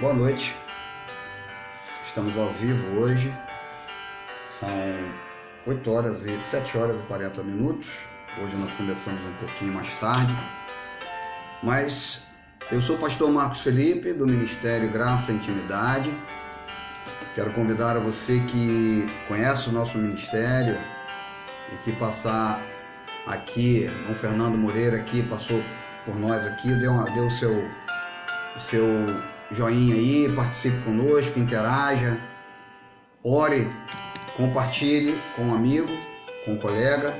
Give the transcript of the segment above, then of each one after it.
Boa noite, estamos ao vivo hoje, são 7 horas e 40 minutos, hoje nós começamos um pouquinho mais tarde, mas eu sou o pastor Marcos Felipe, do Ministério Graça e Intimidade. Quero convidar a você que conhece o nosso ministério e que passar aqui, o Fernando Moreira aqui, passou por nós aqui, deu o seu joinha aí, participe conosco, interaja, ore, compartilhe com um amigo, com um colega.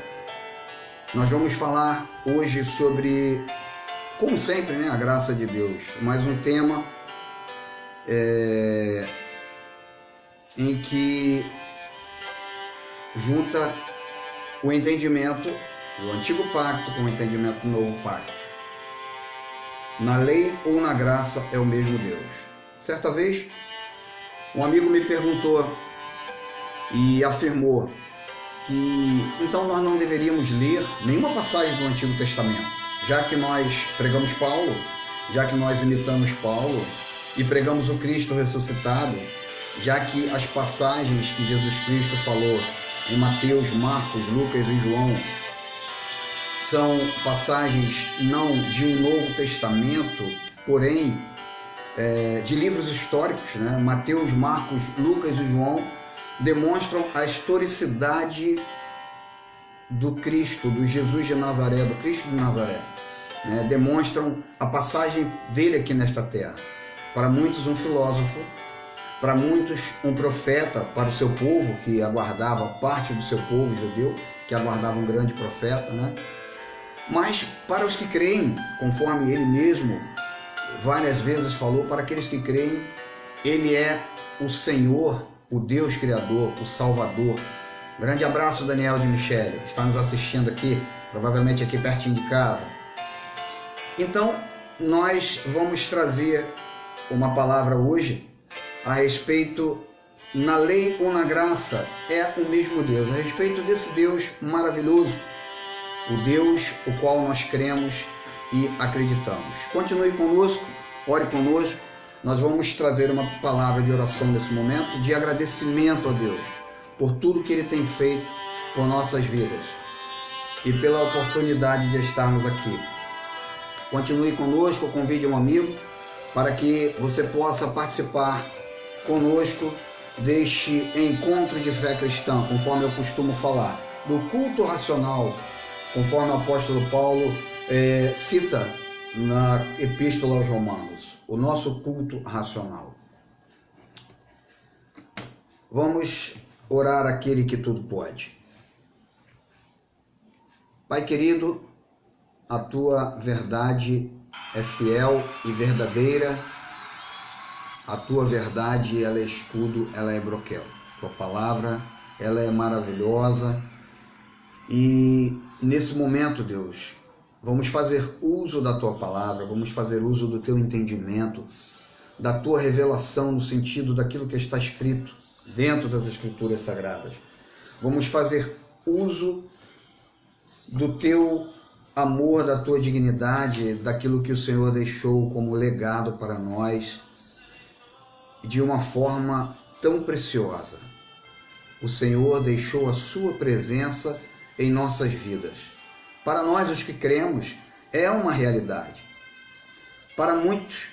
Nós vamos falar hoje sobre, como sempre, a graça de Deus, mais um tema em que junta o entendimento do antigo pacto com o entendimento do novo pacto. Na lei ou na graça é o mesmo Deus. Certa vez, um amigo me perguntou e afirmou que então nós não deveríamos ler nenhuma passagem do Antigo Testamento, já que nós pregamos Paulo, já que nós imitamos Paulo e pregamos o Cristo ressuscitado, já que as passagens que Jesus Cristo falou em Mateus, Marcos, Lucas e João são passagens não de um Novo Testamento, porém de livros históricos, Mateus, Marcos, Lucas e João demonstram a historicidade do Cristo, do Jesus de Nazaré, do Cristo de Nazaré, demonstram a passagem dele aqui nesta terra. Para muitos um filósofo, para muitos um profeta, para o seu povo que aguardava, parte do seu povo judeu que aguardava um grande profeta, Mas para os que creem, conforme ele mesmo várias vezes falou, para aqueles que creem, ele é o Senhor, o Deus Criador, o Salvador. Grande abraço, Daniel de Michele, está nos assistindo aqui, provavelmente aqui pertinho de casa. Então, nós vamos trazer uma palavra hoje a respeito, na lei ou na graça, é o mesmo Deus, a respeito desse Deus maravilhoso, o Deus o qual nós cremos e acreditamos. Continue conosco, ore conosco. Nós vamos trazer uma palavra de oração nesse momento, de agradecimento a Deus por tudo que Ele tem feito por nossas vidas e pela oportunidade de estarmos aqui. Continue conosco, convide um amigo para que você possa participar conosco deste encontro de fé cristã, conforme eu costumo falar, do culto racional, conforme o apóstolo Paulo cita na Epístola aos Romanos, o nosso culto racional. Vamos orar àquele que tudo pode. Pai querido, a tua verdade é fiel e verdadeira, a tua verdade ela é escudo, ela é broquel. Tua palavra ela é maravilhosa. E nesse momento, Deus, vamos fazer uso da Tua palavra, vamos fazer uso do Teu entendimento, da Tua revelação no sentido daquilo que está escrito dentro das Escrituras Sagradas. Vamos fazer uso do Teu amor, da Tua dignidade, daquilo que o Senhor deixou como legado para nós, de uma forma tão preciosa. O Senhor deixou a Sua presença em nossas vidas. Para nós, os que cremos, é uma realidade. Para muitos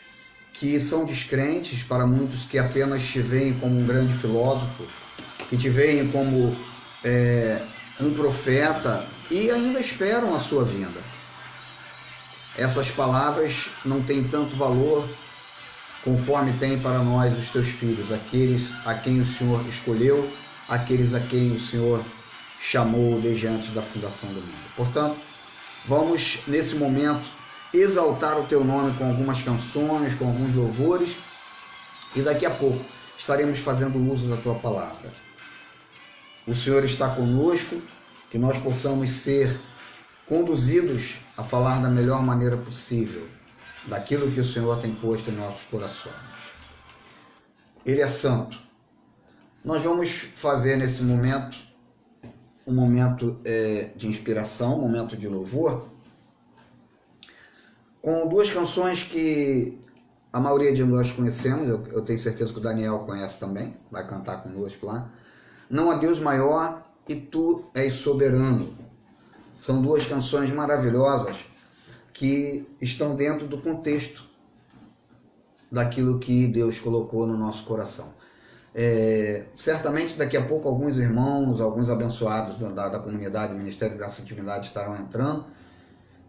que são descrentes, para muitos que apenas te veem como um grande filósofo, que te veem como um profeta e ainda esperam a sua vinda. Essas palavras não têm tanto valor conforme tem para nós, os teus filhos, aqueles a quem o Senhor escolheu, aqueles a quem o Senhor chamou desde antes da fundação do mundo. Portanto, vamos nesse momento exaltar o teu nome com algumas canções, com alguns louvores, e daqui a pouco estaremos fazendo uso da tua palavra. O Senhor está conosco, que nós possamos ser conduzidos a falar da melhor maneira possível daquilo que o Senhor tem posto em nossos corações. Ele é santo. Nós vamos fazer nesse momento um momento de inspiração, um momento de louvor, com duas canções que a maioria de nós conhecemos, eu tenho certeza que o Daniel conhece também, vai cantar conosco lá. Não há Deus maior e tu és soberano. São duas canções maravilhosas que estão dentro do contexto daquilo que Deus colocou no nosso coração. Certamente daqui a pouco alguns irmãos, alguns abençoados da comunidade do Ministério Graça e Intimidade estarão entrando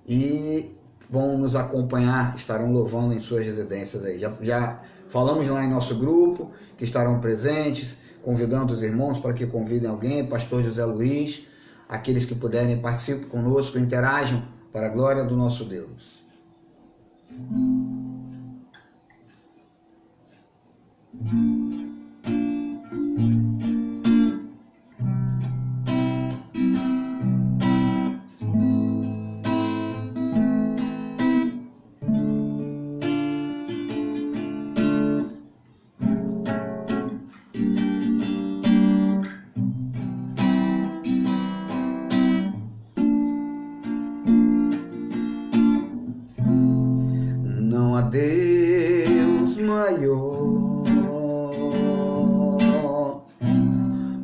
e vão nos acompanhar, estarão louvando em suas residências aí. Já falamos lá em nosso grupo que estarão presentes, convidando os irmãos para que convidem alguém, pastor José Luiz, aqueles que puderem participem conosco, interajam para a glória do nosso Deus. Não há Deus maior,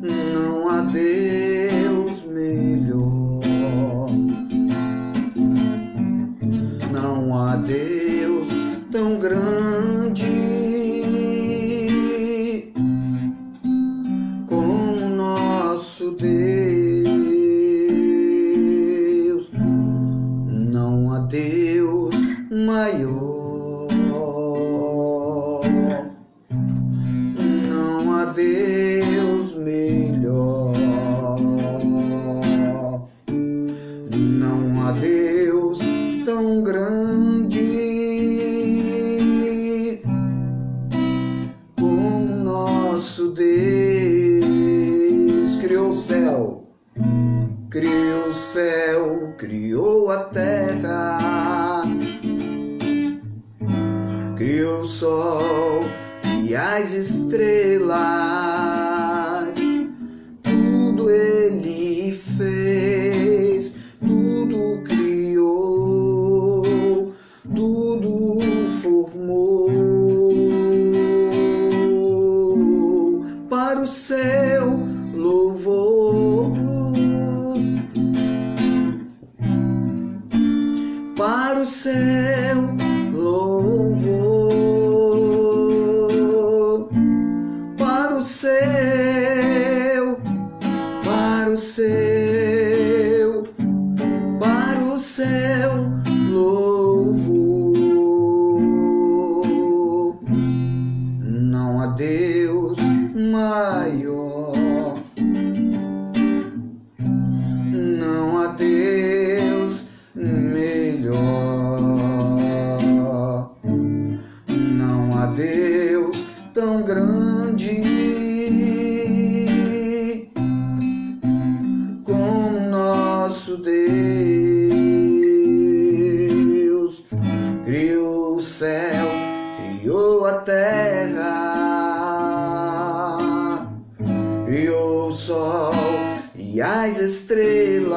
não há Deus melhor, não há Deus tão grande como nosso Deus, não há Deus maior. Não há Deus melhor, não há Deus tão grande como nosso Deus. Criou o céu, criou a terra, criou o sol e as estrelas, tudo Ele fez, tudo criou, tudo formou. Para o céu louvor, para o céu louvor, para o céu, para o céu, para o céu louvor. Não há Deus maior, não há Deus melhor, não há Deus tão grande como nosso Deus. Criou o céu, criou a terra, criou o sol e as estrelas,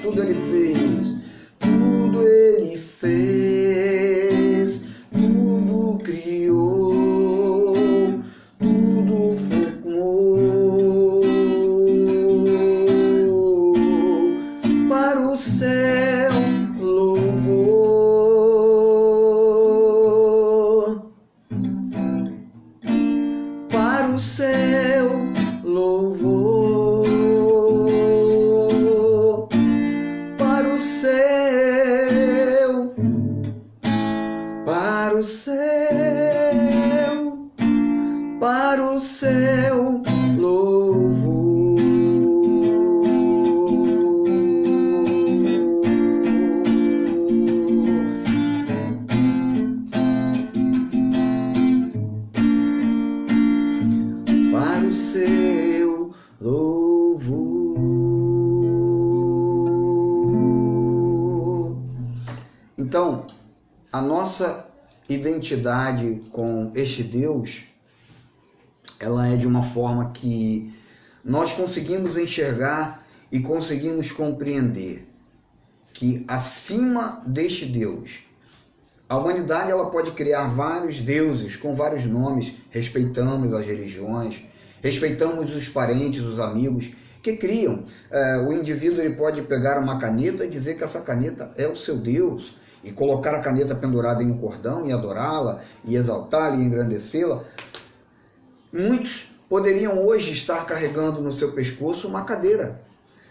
tudo Ele fez, tudo Ele fez, tudo criou, tudo formou. Para o céu louvor, para o céu louvor, para o céu, para o céu, para o céu louvor. Para o seu louvor. Então, a nossa identidade com este Deus, ela é de uma forma que nós conseguimos enxergar e conseguimos compreender que acima deste Deus A humanidade ela pode criar vários deuses com vários nomes, respeitamos as religiões, respeitamos os parentes, os amigos que criam. O indivíduo ele pode pegar uma caneta e dizer que essa caneta é o seu Deus, e colocar a caneta pendurada em um cordão e adorá-la, e exaltá-la e engrandecê-la. Muitos poderiam hoje estar carregando no seu pescoço uma cadeira.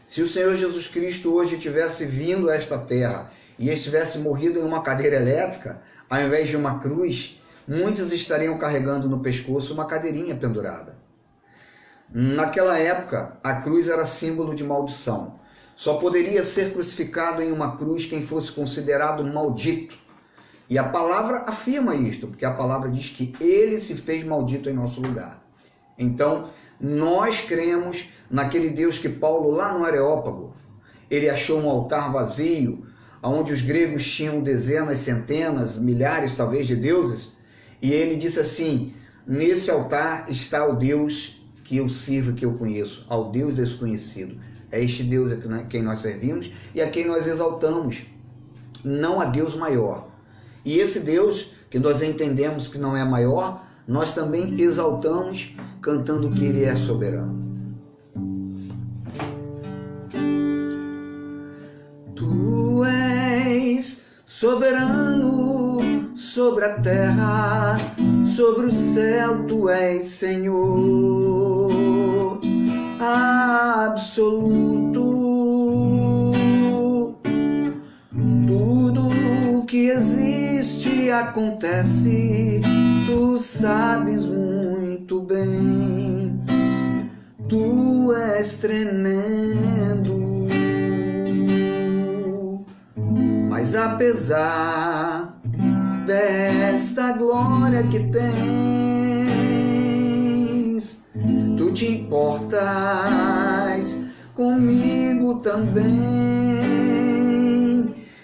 Se o Senhor Jesus Cristo hoje tivesse vindo a esta terra e estivesse morrido em uma cadeira elétrica, ao invés de uma cruz, muitos estariam carregando no pescoço uma cadeirinha pendurada. Naquela época, a cruz era símbolo de maldição. Só poderia ser crucificado em uma cruz quem fosse considerado maldito. E a palavra afirma isto, porque a palavra diz que ele se fez maldito em nosso lugar. Então, nós cremos naquele Deus que Paulo, lá no Areópago, ele achou um altar vazio, onde os gregos tinham dezenas, centenas, milhares talvez de deuses, e ele disse assim: nesse altar está o Deus que eu sirvo, que eu conheço, ao Deus desconhecido. É este Deus a quem nós servimos e a quem nós exaltamos, não a Deus maior. E esse Deus, que nós entendemos que não é maior, nós também exaltamos, cantando que Ele é soberano. Tu és soberano sobre a terra, sobre o céu, Tu és Senhor absoluto. Tudo que existe acontece, Tu sabes muito bem. Tu és tremendo, mas apesar desta glória que tens, Tu te importas comigo também.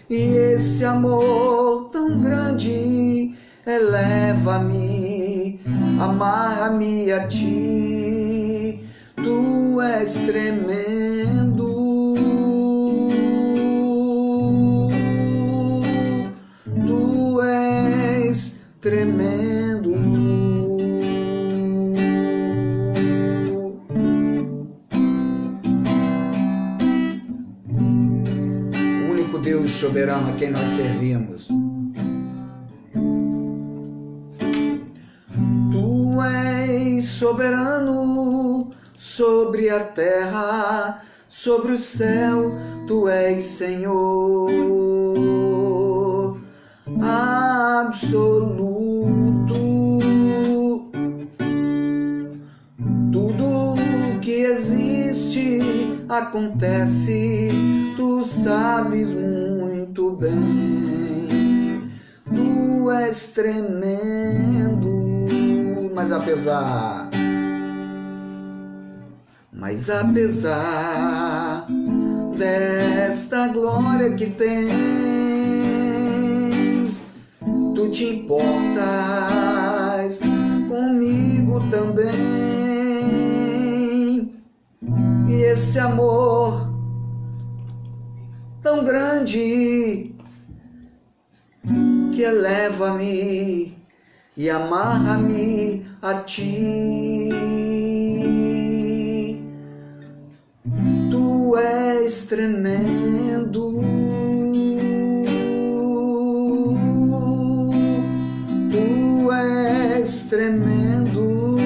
E esse amor tão grande eleva-me, amarra-me a Ti. Tu és tremendo, Tu és tremendo. O único Deus soberano a quem nós servimos. Tu és soberano sobre a terra, sobre o céu, Tu és Senhor absoluto. Tudo que existe acontece, Tu sabes muito bem. Tu és tremendo, mas apesar desta glória que tens, Tu te importas comigo também. E esse amor tão grande que eleva-me e amarra-me a Ti. Tu és tremendo, Tu és tremendo,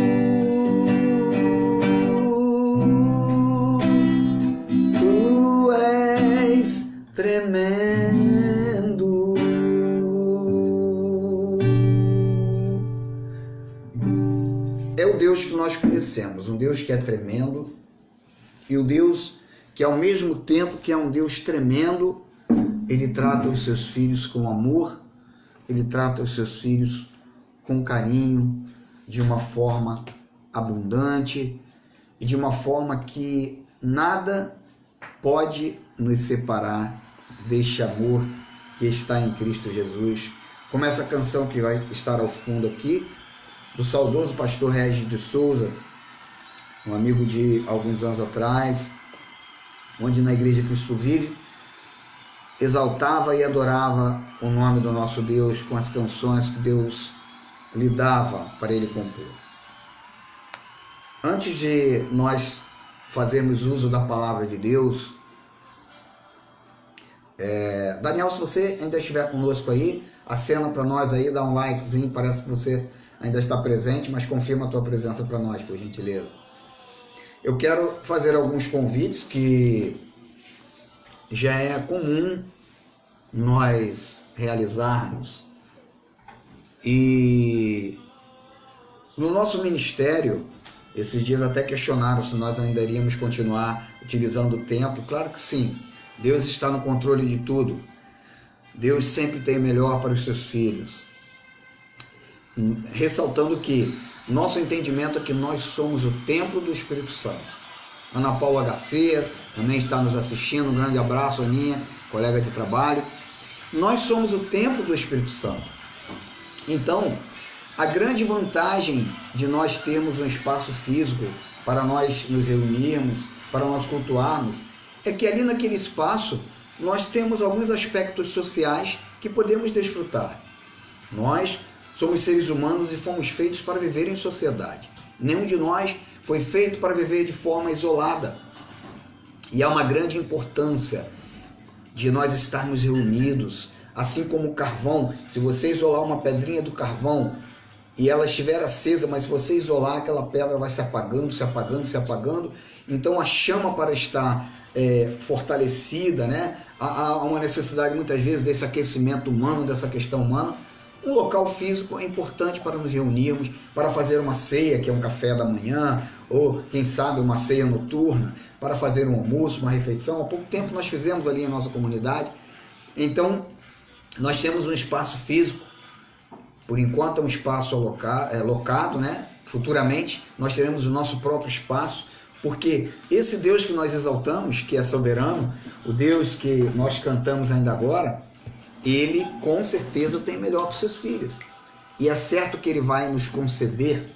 Tu és tremendo. É o Deus que nós conhecemos, um Deus que é tremendo, e o Deus que ao mesmo tempo que é um Deus tremendo, Ele trata os seus filhos com amor, Ele trata os seus filhos com carinho, de uma forma abundante e de uma forma que nada pode nos separar deste amor que está em Cristo Jesus. Como essa canção que vai estar ao fundo aqui, do saudoso pastor Regis de Souza, um amigo de alguns anos atrás, onde na Igreja Cristo Vive, exaltava e adorava o nome do nosso Deus com as canções que Deus lhe dava para ele compor. Antes de nós fazermos uso da palavra de Deus, Daniel, se você ainda estiver conosco aí, acena para nós aí, dá um likezinho, parece que você ainda está presente, mas confirma a tua presença para nós, por gentileza. Eu quero fazer alguns convites que já é comum nós realizarmos, e no nosso ministério, esses dias até questionaram se nós ainda iríamos continuar utilizando o templo. Claro que sim, Deus está no controle de tudo, Deus sempre tem o melhor para os seus filhos, ressaltando que nosso entendimento é que nós somos o templo do Espírito Santo. Ana Paula Garcia também está nos assistindo, um grande abraço, Aninha, colega de trabalho. Nós somos o templo do Espírito Santo. Então, a grande vantagem de nós termos um espaço físico para nós nos reunirmos, para nós cultuarmos, é que ali naquele espaço nós temos alguns aspectos sociais que podemos desfrutar. Nós somos seres humanos e fomos feitos para viver em sociedade. Nenhum de nós foi feito para viver de forma isolada. E há uma grande importância de nós estarmos reunidos, assim como o carvão. Se você isolar uma pedrinha do carvão e ela estiver acesa, mas se você isolar, aquela pedra vai se apagando, se apagando, se apagando. Então a chama, para estar fortalecida, né? Há uma necessidade muitas vezes desse aquecimento humano, dessa questão humana. Um local físico é importante para nos reunirmos, para fazer uma ceia, que é um café da manhã, ou quem sabe uma ceia noturna, para fazer um almoço, uma refeição. Há pouco tempo nós fizemos ali em nossa comunidade. Então nós temos um espaço físico, por enquanto é um espaço locado, né? Futuramente nós teremos o nosso próprio espaço, porque esse Deus que nós exaltamos, que é soberano, o Deus que nós cantamos ainda agora, ele com certeza tem melhor para os seus filhos. E é certo que ele vai nos conceder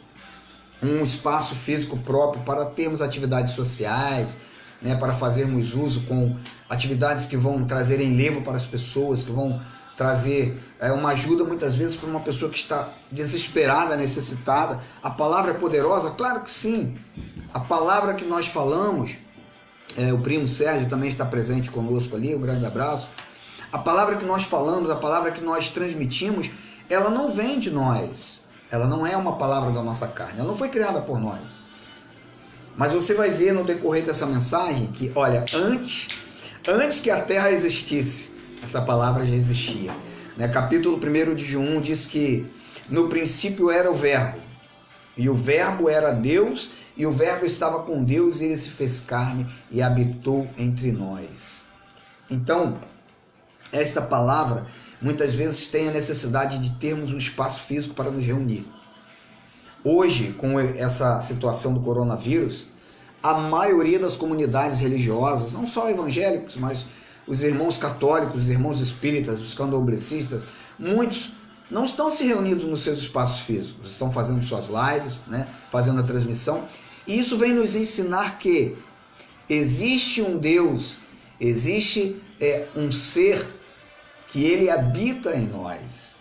um espaço físico próprio para termos atividades sociais, né, para fazermos uso com atividades que vão trazer enlevo para as pessoas, que vão trazer uma ajuda muitas vezes para uma pessoa que está desesperada, necessitada. A palavra é poderosa? Claro que sim. A palavra que nós falamos, o primo Sérgio também está presente conosco ali, um grande abraço. A palavra que nós falamos, a palavra que nós transmitimos, ela não vem de nós. Ela não é uma palavra da nossa carne, ela não foi criada por nós. Mas você vai ver no decorrer dessa mensagem que, olha, antes que a terra existisse, essa palavra já existia. Né? Capítulo 1 de João diz que no princípio era o Verbo, e o Verbo era Deus, e o Verbo estava com Deus, e ele se fez carne e habitou entre nós. Então, esta palavra muitas vezes tem a necessidade de termos um espaço físico para nos reunir. Hoje, com essa situação do coronavírus, a maioria das comunidades religiosas, não só evangélicos, mas os irmãos católicos, os irmãos espíritas, os candomblecistas, muitos não estão se reunindo nos seus espaços físicos, estão fazendo suas lives, né, fazendo a transmissão. E isso vem nos ensinar que existe um Deus, existe um ser que ele habita em nós.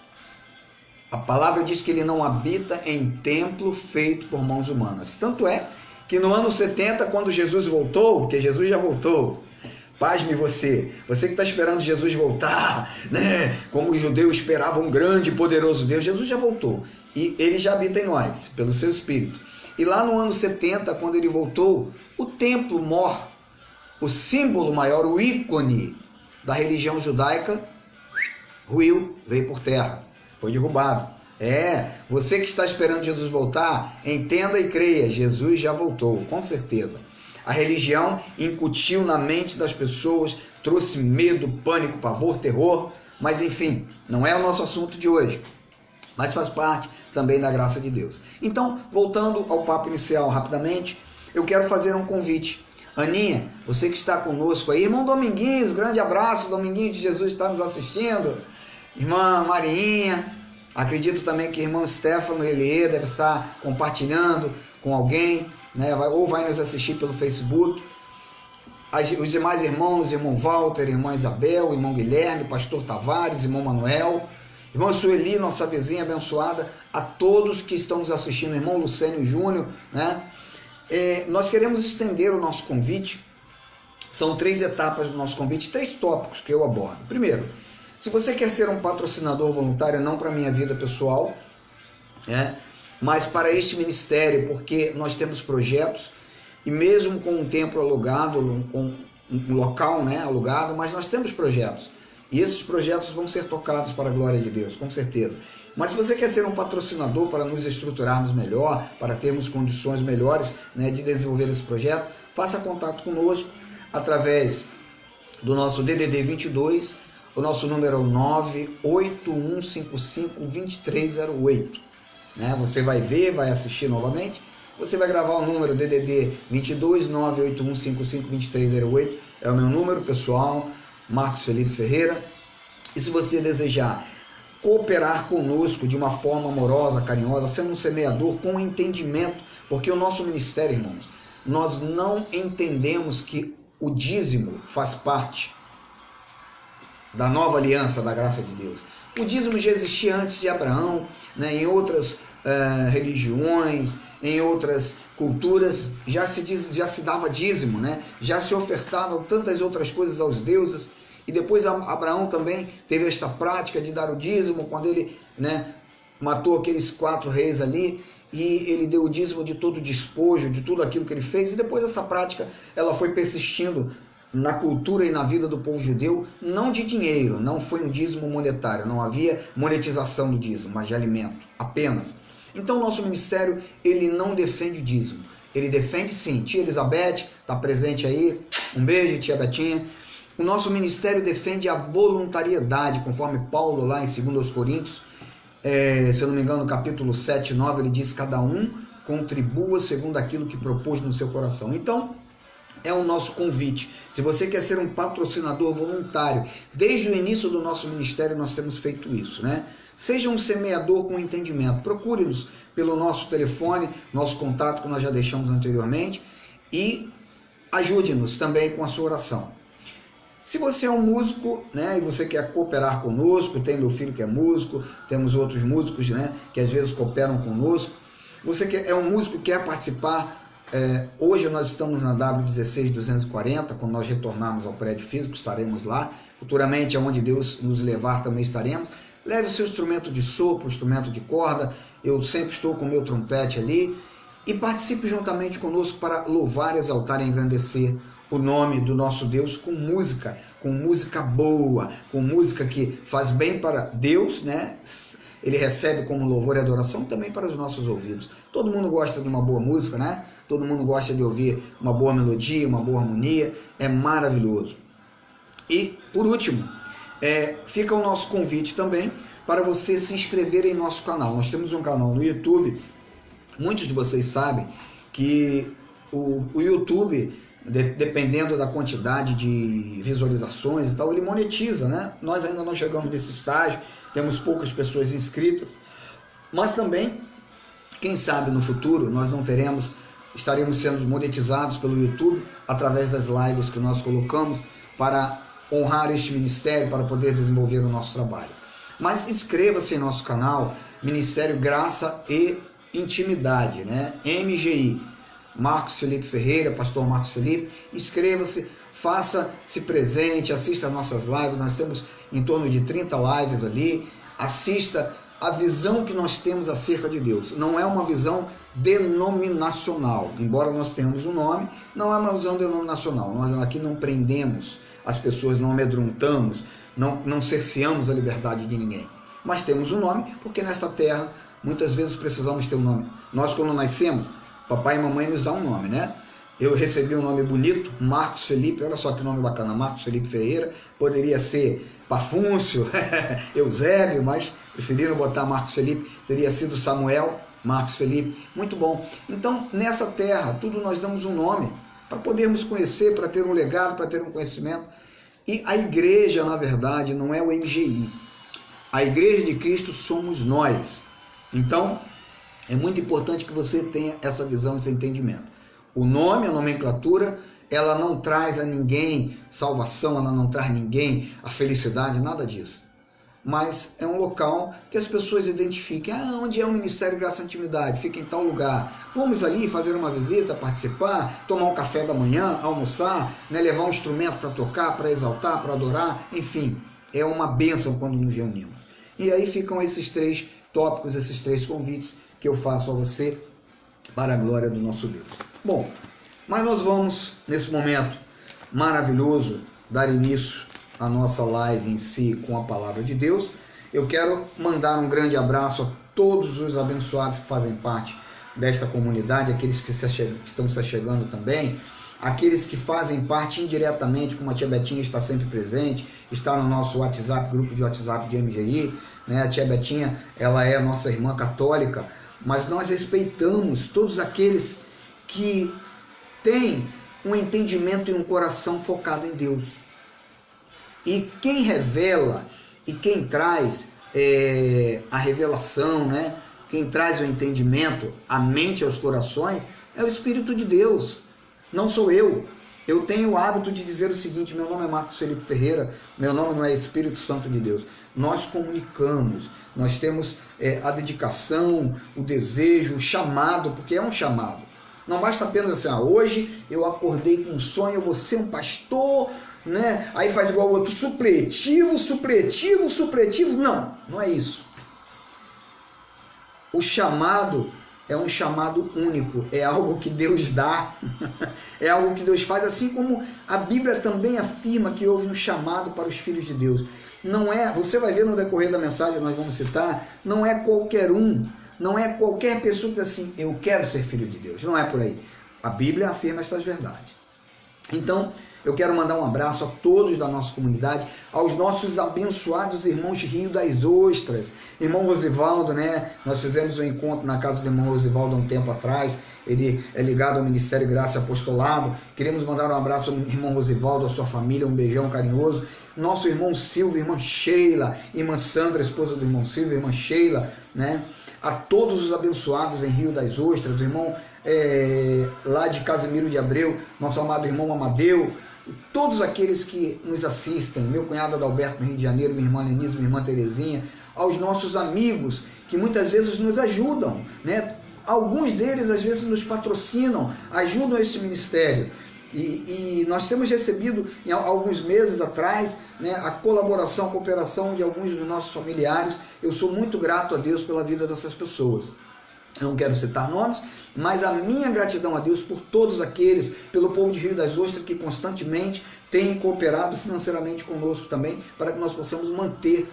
A palavra diz que ele não habita em templo feito por mãos humanas. Tanto é que no ano 70, quando Jesus voltou, porque Jesus já voltou, pasme você que está esperando Jesus voltar, né? Como os judeus esperavam um grande e poderoso Deus, Jesus já voltou. E ele já habita em nós, pelo seu Espírito. E lá no ano 70, quando ele voltou, o templo mor, o símbolo maior, o ícone da religião judaica, ruiu, veio por terra, foi derrubado. Você que está esperando Jesus voltar, entenda e creia, Jesus já voltou, com certeza. A religião incutiu na mente das pessoas, trouxe medo, pânico, pavor, terror, mas enfim, não é o nosso assunto de hoje, mas faz parte também da graça de Deus. Então, voltando ao papo inicial rapidamente, eu quero fazer um convite. Aninha, você que está conosco aí, irmão Dominguinhos, grande abraço, Dominguinho de Jesus está nos assistindo, irmã Marinha, acredito também que irmão Stefano Eliê deve estar compartilhando com alguém, né, ou vai nos assistir pelo Facebook. os demais irmãos, irmão Walter, irmã Isabel, irmão Guilherme, pastor Tavares, irmão Manuel, irmã Sueli, nossa vizinha abençoada, a todos que estão nos assistindo, irmão Lucênio Júnior, né? Nós queremos estender o nosso convite. São 3 etapas do nosso convite, 3 tópicos que eu abordo. Primeiro, se você quer ser um patrocinador voluntário, não para a minha vida pessoal, mas para este ministério, porque nós temos projetos, e mesmo com um templo alugado, com um local, né, alugado, mas nós temos projetos. E esses projetos vão ser tocados para a glória de Deus, com certeza. Mas se você quer ser um patrocinador para nos estruturarmos melhor, para termos condições melhores, né, de desenvolver esse projeto, faça contato conosco através do nosso DDD 22, o nosso número é o 981552308. Né? Você vai ver, vai assistir novamente. Você vai gravar o número DDD 22 981552308, é o meu número pessoal, Marcos Felipe Ferreira. E se você desejar cooperar conosco de uma forma amorosa, carinhosa, sendo um semeador com entendimento, porque o nosso ministério, irmãos, nós não entendemos que o dízimo faz parte da nova aliança da graça de Deus. O dízimo já existia antes de Abraão, né, em outras religiões, em outras culturas, já se dava dízimo, né? Já se ofertavam tantas outras coisas aos deuses, e depois Abraão também teve esta prática de dar o dízimo, quando ele, né, matou aqueles 4 reis ali, e ele deu o dízimo de todo o despojo, de tudo aquilo que ele fez, e depois essa prática ela foi persistindo na cultura e na vida do povo judeu, não de dinheiro, não foi um dízimo monetário, não havia monetização do dízimo, mas de alimento, apenas. Então o nosso ministério, ele não defende o dízimo, ele defende sim. Tia Elizabeth está presente aí, um beijo, tia Betinha. O nosso ministério defende a voluntariedade, conforme Paulo lá em 2 Coríntios, se eu não me engano, no capítulo 7, 9, ele diz: cada um contribua segundo aquilo que propôs no seu coração. Então, é o nosso convite. Se você quer ser um patrocinador voluntário, desde o início do nosso ministério nós temos feito isso, né? Seja um semeador com entendimento. Procure-nos pelo nosso telefone, nosso contato que nós já deixamos anteriormente, e ajude-nos também com a sua oração. Se você é um músico, né, e você quer cooperar conosco, tem meu filho que é músico, temos outros músicos, né, que às vezes cooperam conosco. Você é um músico que quer participar. Hoje nós estamos na W16240, quando nós retornarmos ao prédio físico, estaremos lá. Futuramente, aonde Deus nos levar, também estaremos. Leve o seu instrumento de sopro, instrumento de corda. Eu sempre estou com o meu trompete ali. E participe juntamente conosco para louvar, exaltar e engrandecer o nome do nosso Deus com música boa, com música que faz bem para Deus, né? Ele recebe como louvor e adoração também para os nossos ouvidos. Todo mundo gosta de uma boa música, né? Todo mundo gosta de ouvir uma boa melodia, uma boa harmonia. É maravilhoso. E, por último, fica o nosso convite também para você se inscrever em nosso canal. Nós temos um canal no YouTube. Muitos de vocês sabem que o YouTube, dependendo da quantidade de visualizações e tal, ele monetiza, né? Nós ainda não chegamos nesse estágio, temos poucas pessoas inscritas, mas também, quem sabe no futuro, nós não estaremos sendo monetizados pelo YouTube através das lives que nós colocamos para honrar este ministério, para poder desenvolver o nosso trabalho. Mas inscreva-se em nosso canal, Ministério Graça e Intimidade, né? MGI, Marcos Felipe Ferreira, pastor Marcos Felipe. Inscreva-se, faça-se presente, assista as nossas lives. Nós temos em torno de 30 lives ali. Assista a visão que nós temos acerca de Deus. Não é uma visão denominacional, embora nós tenhamos um nome, não é uma visão denominacional. Nós aqui não prendemos as pessoas, não amedrontamos, não cerceamos a liberdade de ninguém. Mas temos um nome, porque nesta terra muitas vezes precisamos ter um nome. Nós, quando nascemos, papai e mamãe nos dão um nome, né? Eu recebi um nome bonito, Marcos Felipe, olha só que nome bacana, Marcos Felipe Ferreira. Poderia ser Pafúncio, Eusébio, mas preferiram botar Marcos Felipe, teria sido Samuel, Marcos Felipe, muito bom. Então, nessa terra, tudo nós damos um nome, para podermos conhecer, para ter um legado, para ter um conhecimento. E a igreja, na verdade, não é o MGI. A igreja de Cristo somos nós. Então, é muito importante que você tenha essa visão, esse entendimento. O nome, a nomenclatura ela não traz a ninguém salvação, ela não traz a ninguém a felicidade, nada disso. Mas é um local que as pessoas identifiquem, onde é o Ministério Graça e Intimidade, fica em tal lugar. Vamos ali fazer uma visita, participar, tomar um café da manhã, almoçar, né, levar um instrumento para tocar, para exaltar, para adorar, enfim, é uma bênção quando nos reunimos. E aí ficam esses 3 tópicos, esses 3 convites que eu faço a você para a glória do nosso Deus. Bom, mas nós vamos, nesse momento maravilhoso, dar início a nossa live em si com a palavra de Deus. Eu quero mandar um grande abraço a todos os abençoados que fazem parte desta comunidade, aqueles que estão se chegando também, aqueles que fazem parte indiretamente, como a tia Betinha está sempre presente, está no nosso WhatsApp, grupo de WhatsApp de MGI, né? A tia Betinha, ela é nossa irmã católica, mas nós respeitamos todos aqueles que têm um entendimento e um coração focado em Deus. E quem revela e quem traz a revelação, né? Quem traz o entendimento, a mente aos corações, é o Espírito de Deus, não sou eu. Eu tenho o hábito de dizer o seguinte: meu nome é Marcos Felipe Ferreira, meu nome não é Espírito Santo de Deus. Nós comunicamos, nós temos a dedicação, o desejo, o chamado, porque é um chamado. Não basta apenas assim, hoje eu acordei com um sonho, eu vou ser um pastor, né? Aí faz igual o outro, supletivo, supletivo, supletivo. Não, não é isso. O chamado é um chamado único, é algo que Deus dá, é algo que Deus faz, assim como a Bíblia também afirma que houve um chamado para os filhos de Deus. Não é, você vai ver no decorrer da mensagem, nós vamos citar, não é qualquer um, não é qualquer pessoa que diz assim, eu quero ser filho de Deus, não é por aí. A Bíblia afirma estas verdades. Então, eu quero mandar um abraço a todos da nossa comunidade, aos nossos abençoados irmãos de Rio das Ostras. Irmão Rosivaldo, né? Nós fizemos um encontro na casa do irmão Rosivaldo há um tempo atrás. Ele é ligado ao Ministério Graça e Apostolado. Queremos mandar um abraço ao irmão Rosivaldo, à sua família, um beijão carinhoso. Nosso irmão Silvio, irmã Sheila, irmã Sandra, esposa do irmão Silvio, irmã Sheila, né? A todos os abençoados em Rio das Ostras, o irmão lá de Casimiro de Abreu, nosso amado irmão Amadeu, todos aqueles que nos assistem, meu cunhado Adalberto no Rio de Janeiro, minha irmã Lenise, minha irmã Terezinha, aos nossos amigos que muitas vezes nos ajudam, né? Alguns deles às vezes nos patrocinam, ajudam esse ministério. E nós temos recebido, em alguns meses atrás, né, a colaboração, a cooperação de alguns dos nossos familiares. Eu sou muito grato a Deus pela vida dessas pessoas. Eu não quero citar nomes, mas a minha gratidão a Deus por todos aqueles, pelo povo de Rio das Ostras que constantemente têm cooperado financeiramente conosco também, para que nós possamos manter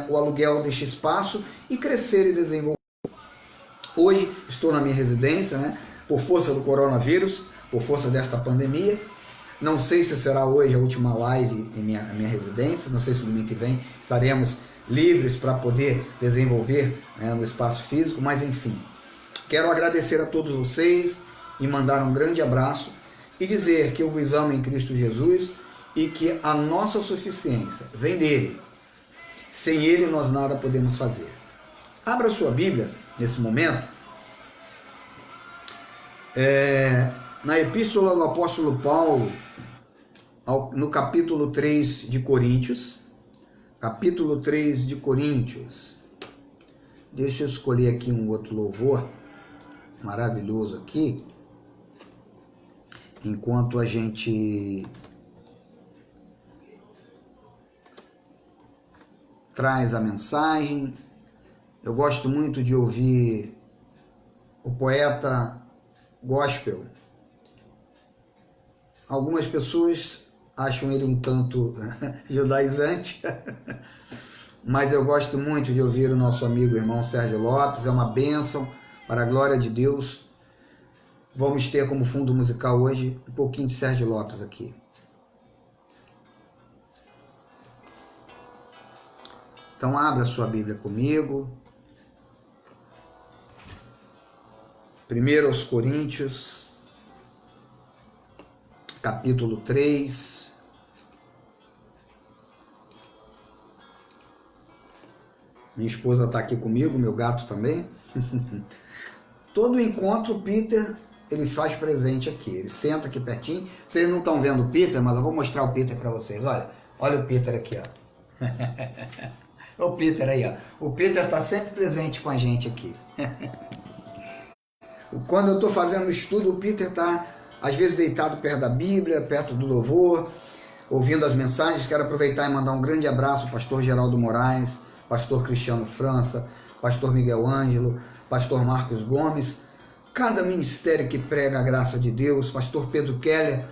o aluguel deste espaço e crescer e desenvolver. Hoje estou na minha residência, né, por força do coronavírus, por força desta pandemia. Não sei se será hoje a última live em minha residência, não sei se no domingo que vem estaremos livres para poder desenvolver, né, no espaço físico, mas enfim. Quero agradecer a todos vocês e mandar um grande abraço e dizer que eu vos amo em Cristo Jesus e que a nossa suficiência vem dele. Sem ele nós nada podemos fazer. Abra sua Bíblia nesse momento, na Epístola do Apóstolo Paulo, no capítulo 3 de Coríntios. Capítulo 3 de Coríntios. Deixa eu escolher aqui um outro louvor maravilhoso aqui, enquanto a gente traz a mensagem. Eu gosto muito de ouvir o poeta gospel. Algumas pessoas acham ele um tanto judaizante, mas eu gosto muito de ouvir o nosso amigo irmão Sérgio Lopes. É uma bênção, para a glória de Deus. Vamos ter como fundo musical hoje um pouquinho de Sérgio Lopes aqui. Então abra sua Bíblia comigo. 1 aos Coríntios, capítulo 3. Minha esposa está aqui comigo, meu gato também. Todo encontro, Peter, ele faz presente aqui. Ele senta aqui pertinho. Vocês não estão vendo o Peter, mas eu vou mostrar o Peter para vocês. Olha o Peter aqui, ó. O Peter aí, ó. O Peter está sempre presente com a gente aqui. Quando eu estou fazendo o estudo, o Peter está, às vezes, deitado perto da Bíblia, perto do louvor, ouvindo as mensagens. Quero aproveitar e mandar um grande abraço ao pastor Geraldo Moraes, pastor Cristiano França, pastor Miguel Ângelo, pastor Marcos Gomes, cada ministério que prega a graça de Deus, pastor Pedro Keller,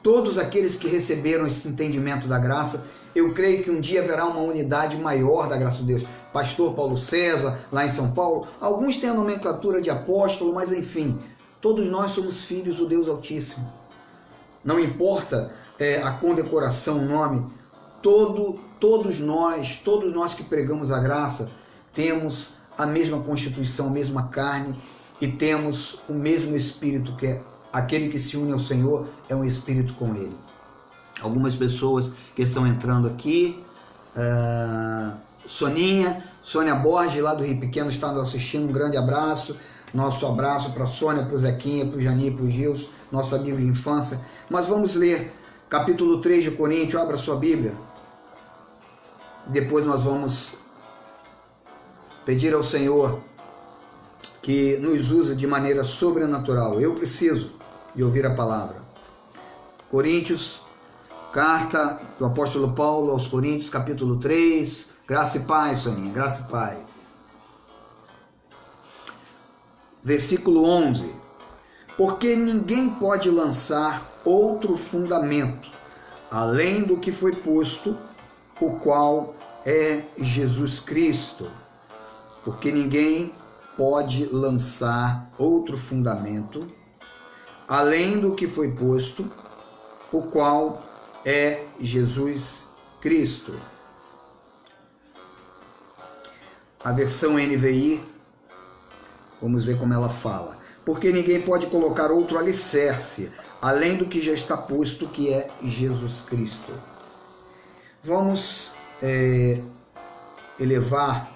todos aqueles que receberam esse entendimento da graça. Eu creio que um dia haverá uma unidade maior da graça de Deus. Pastor Paulo César, lá em São Paulo, alguns têm a nomenclatura de apóstolo, mas enfim, todos nós somos filhos do Deus Altíssimo. Não importa a condecoração, o nome, todos nós que pregamos a graça, temos a mesma constituição, a mesma carne e temos o mesmo Espírito, que é aquele que se une ao Senhor, é um Espírito com Ele. Algumas pessoas que estão entrando aqui, Sônia Borges, lá do Rio Pequeno, está nos assistindo, um grande abraço. Nosso abraço para a Sônia, para o Zequinha, para o Jani, para o Gilson, nosso amigo de infância. Mas vamos ler capítulo 3 de Coríntios, abra sua Bíblia. Depois nós vamos pedir ao Senhor que nos use de maneira sobrenatural. Eu preciso de ouvir a palavra. Coríntios, carta do apóstolo Paulo aos Coríntios, capítulo 3, graça e paz, Soninha, graça e paz. Versículo 11. Porque ninguém pode lançar outro fundamento, além do que foi posto, o qual é Jesus Cristo. Porque ninguém pode lançar outro fundamento, além do que foi posto, o qual é Jesus Cristo. A versão NVI, vamos ver como ela fala. Porque ninguém pode colocar outro alicerce, além do que já está posto, que é Jesus Cristo. Vamos elevar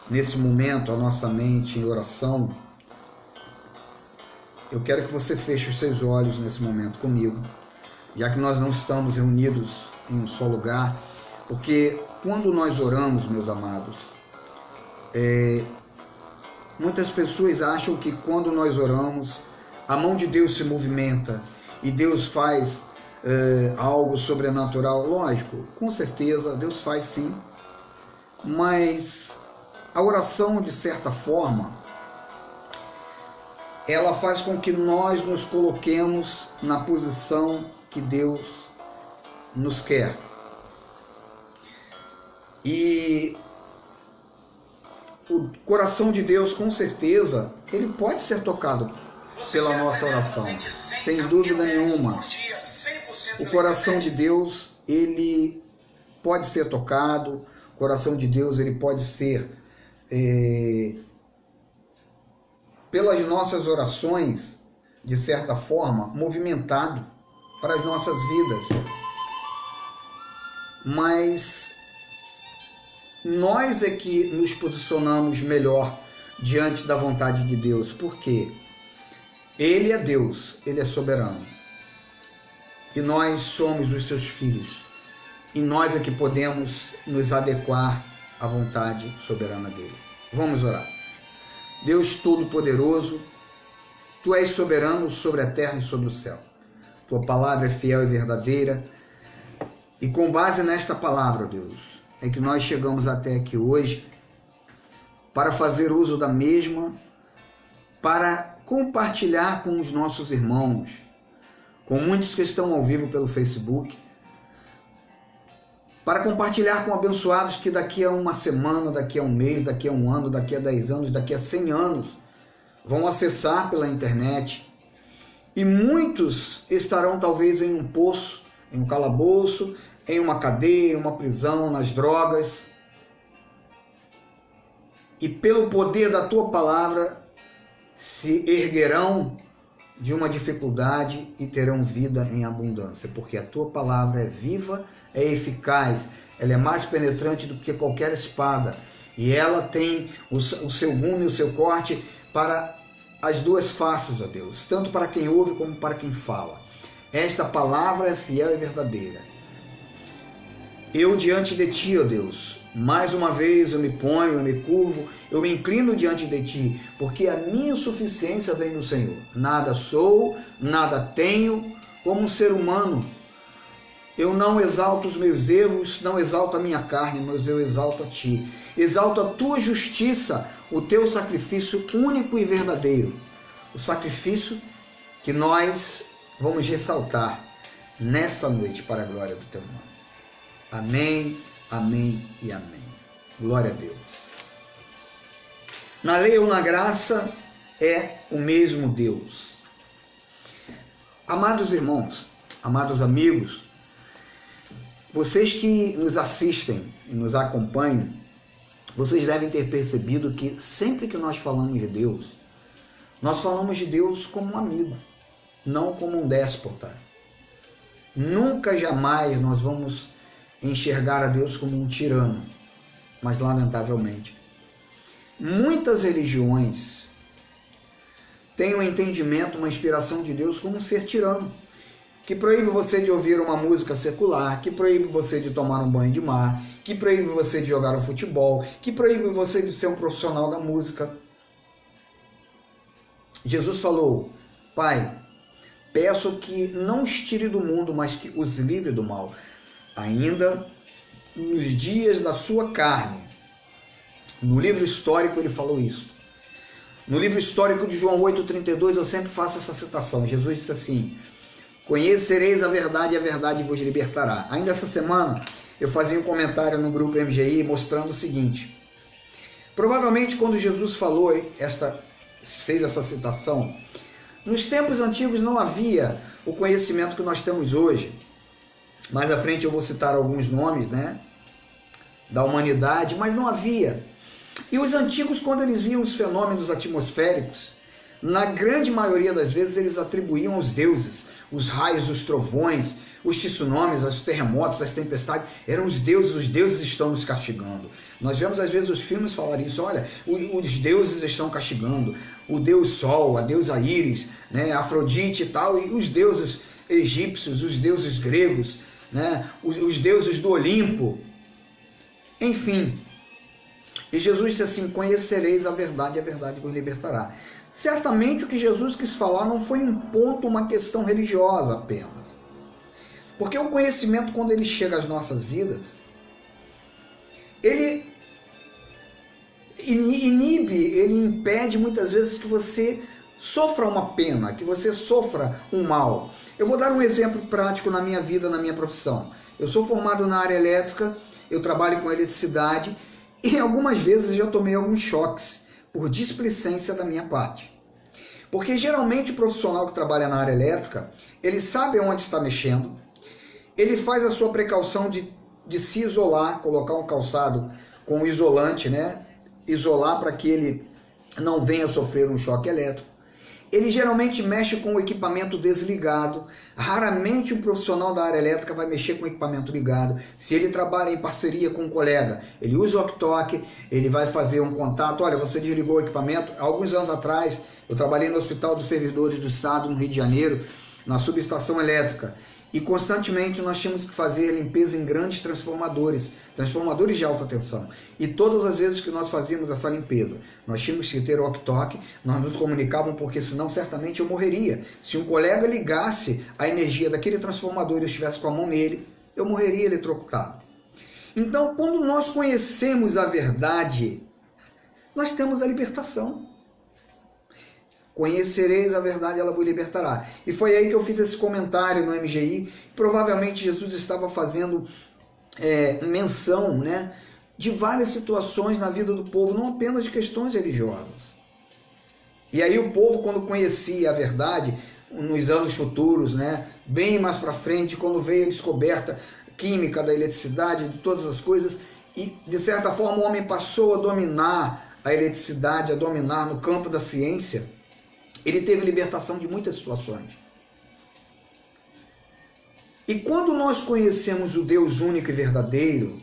nesse momento a nossa mente em oração. Eu quero que você feche os seus olhos nesse momento comigo, já que nós não estamos reunidos em um só lugar, porque quando nós oramos, meus amados, muitas pessoas acham que quando nós oramos, a mão de Deus se movimenta e Deus faz algo sobrenatural. Lógico, com certeza Deus faz sim, mas a oração, de certa forma, ela faz com que nós nos coloquemos na posição que Deus nos quer. E o coração de Deus, com certeza, ele pode ser tocado pela nossa oração, sem dúvida nenhuma. O coração de Deus, ele pode ser tocado, o coração de Deus, ele pode ser, pelas nossas orações, de certa forma, movimentado para as nossas vidas. Mas nós é que nos posicionamos melhor diante da vontade de Deus. Por quê? Ele é Deus, Ele é soberano. E nós somos os seus filhos. E nós é que podemos nos adequar à vontade soberana dele. Vamos orar. Deus Todo-Poderoso, Tu és soberano sobre a terra e sobre o céu. Tua palavra é fiel e verdadeira. E com base nesta palavra, Deus, é que nós chegamos até aqui hoje para fazer uso da mesma, para compartilhar com os nossos irmãos, com muitos que estão ao vivo pelo Facebook, para compartilhar com abençoados que daqui a uma semana, daqui a um mês, daqui a um ano, daqui a 10 anos, daqui a 100 anos, vão acessar pela internet. E muitos estarão talvez em um poço, em um calabouço, em uma cadeia, em uma prisão, nas drogas. E pelo poder da Tua palavra se erguerão de uma dificuldade e terão vida em abundância, porque a Tua palavra é viva, é eficaz, ela é mais penetrante do que qualquer espada, e ela tem o seu gume, o seu corte para as duas faces, ó Deus, tanto para quem ouve como para quem fala. Esta palavra é fiel e verdadeira. Eu diante de ti, ó Deus, mais uma vez eu me ponho, eu me curvo, eu me inclino diante de ti, porque a minha suficiência vem do Senhor. Nada sou, nada tenho como um ser humano. Eu não exalto os meus erros, não exalto a minha carne, mas eu exalto a ti. Exalto a tua justiça, o teu sacrifício único e verdadeiro. O sacrifício que nós vamos ressaltar nesta noite para a glória do teu nome. Amém, amém e amém. Glória a Deus. Na lei ou na graça é o mesmo Deus. Amados irmãos, amados amigos, vocês que nos assistem e nos acompanham, vocês devem ter percebido que sempre que nós falamos de Deus, nós falamos de Deus como um amigo, não como um déspota. Nunca, jamais nós vamos enxergar a Deus como um tirano, mas lamentavelmente muitas religiões têm um entendimento, uma inspiração de Deus como um ser tirano, que proíbe você de ouvir uma música secular, que proíbe você de tomar um banho de mar, que proíbe você de jogar um futebol, que proíbe você de ser um profissional da música. Jesus falou: Pai, peço que não os tire do mundo, mas que os livre do mal. Ainda nos dias da sua carne. No livro histórico ele falou isso. No livro histórico de João 8,32 eu sempre faço essa citação. Jesus disse assim: conhecereis a verdade e a verdade vos libertará. Ainda essa semana eu fazia um comentário no grupo MGI mostrando o seguinte: provavelmente quando Jesus falou, fez essa citação, nos tempos antigos não havia o conhecimento que nós temos hoje. Mais à frente eu vou citar alguns nomes, né, da humanidade, mas não havia. E os antigos, quando eles viam os fenômenos atmosféricos, na grande maioria das vezes eles atribuíam aos deuses, os raios, os trovões, os tsunamis, os terremotos, as tempestades, eram os deuses estão nos castigando. Nós vemos às vezes os filmes falar isso: olha, os deuses estão castigando, o deus Sol, a deusa Íris, né, Afrodite e tal, e os deuses egípcios, os deuses gregos, né, os deuses do Olimpo, enfim. E Jesus disse assim: conhecereis a verdade e a verdade vos libertará. Certamente o que Jesus quis falar não foi um ponto, uma questão religiosa apenas. Porque o conhecimento, quando ele chega às nossas vidas, ele inibe, ele impede muitas vezes que você sofra uma pena, que você sofra um mal. Eu vou dar um exemplo prático na minha vida, na minha profissão. Eu sou formado na área elétrica, eu trabalho com eletricidade e algumas vezes já tomei alguns choques por displicência da minha parte. Porque geralmente o profissional que trabalha na área elétrica, ele sabe onde está mexendo, ele faz a sua precaução de se isolar, colocar um calçado com isolante, né? Isolar para que ele não venha sofrer um choque elétrico. Ele geralmente mexe com o equipamento desligado. Raramente um profissional da área elétrica vai mexer com o equipamento ligado. Se ele trabalha em parceria com um colega, ele usa o walkie-talkie, ele vai fazer um contato. Olha, você desligou o equipamento. Há alguns anos atrás, eu trabalhei no Hospital dos Servidores do Estado, no Rio de Janeiro, na subestação elétrica. E constantemente nós tínhamos que fazer limpeza em grandes transformadores de alta tensão. E todas as vezes que nós fazíamos essa limpeza, nós tínhamos que ter o walkie-talkie, nós nos comunicavam, porque senão certamente eu morreria. Se um colega ligasse a energia daquele transformador e eu estivesse com a mão nele, eu morreria eletrocutado. Então, quando nós conhecemos a verdade, nós temos a libertação. Conhecereis a verdade, ela vos libertará. E foi aí que eu fiz esse comentário no MGI. Provavelmente Jesus estava fazendo menção, né, de várias situações na vida do povo, não apenas de questões religiosas. E aí o povo, quando conhecia a verdade, nos anos futuros, né, bem mais para frente, quando veio a descoberta química da eletricidade, de todas as coisas, e de certa forma o homem passou a dominar a eletricidade, a dominar no campo da ciência, ele teve libertação de muitas situações. E quando nós conhecemos o Deus único e verdadeiro,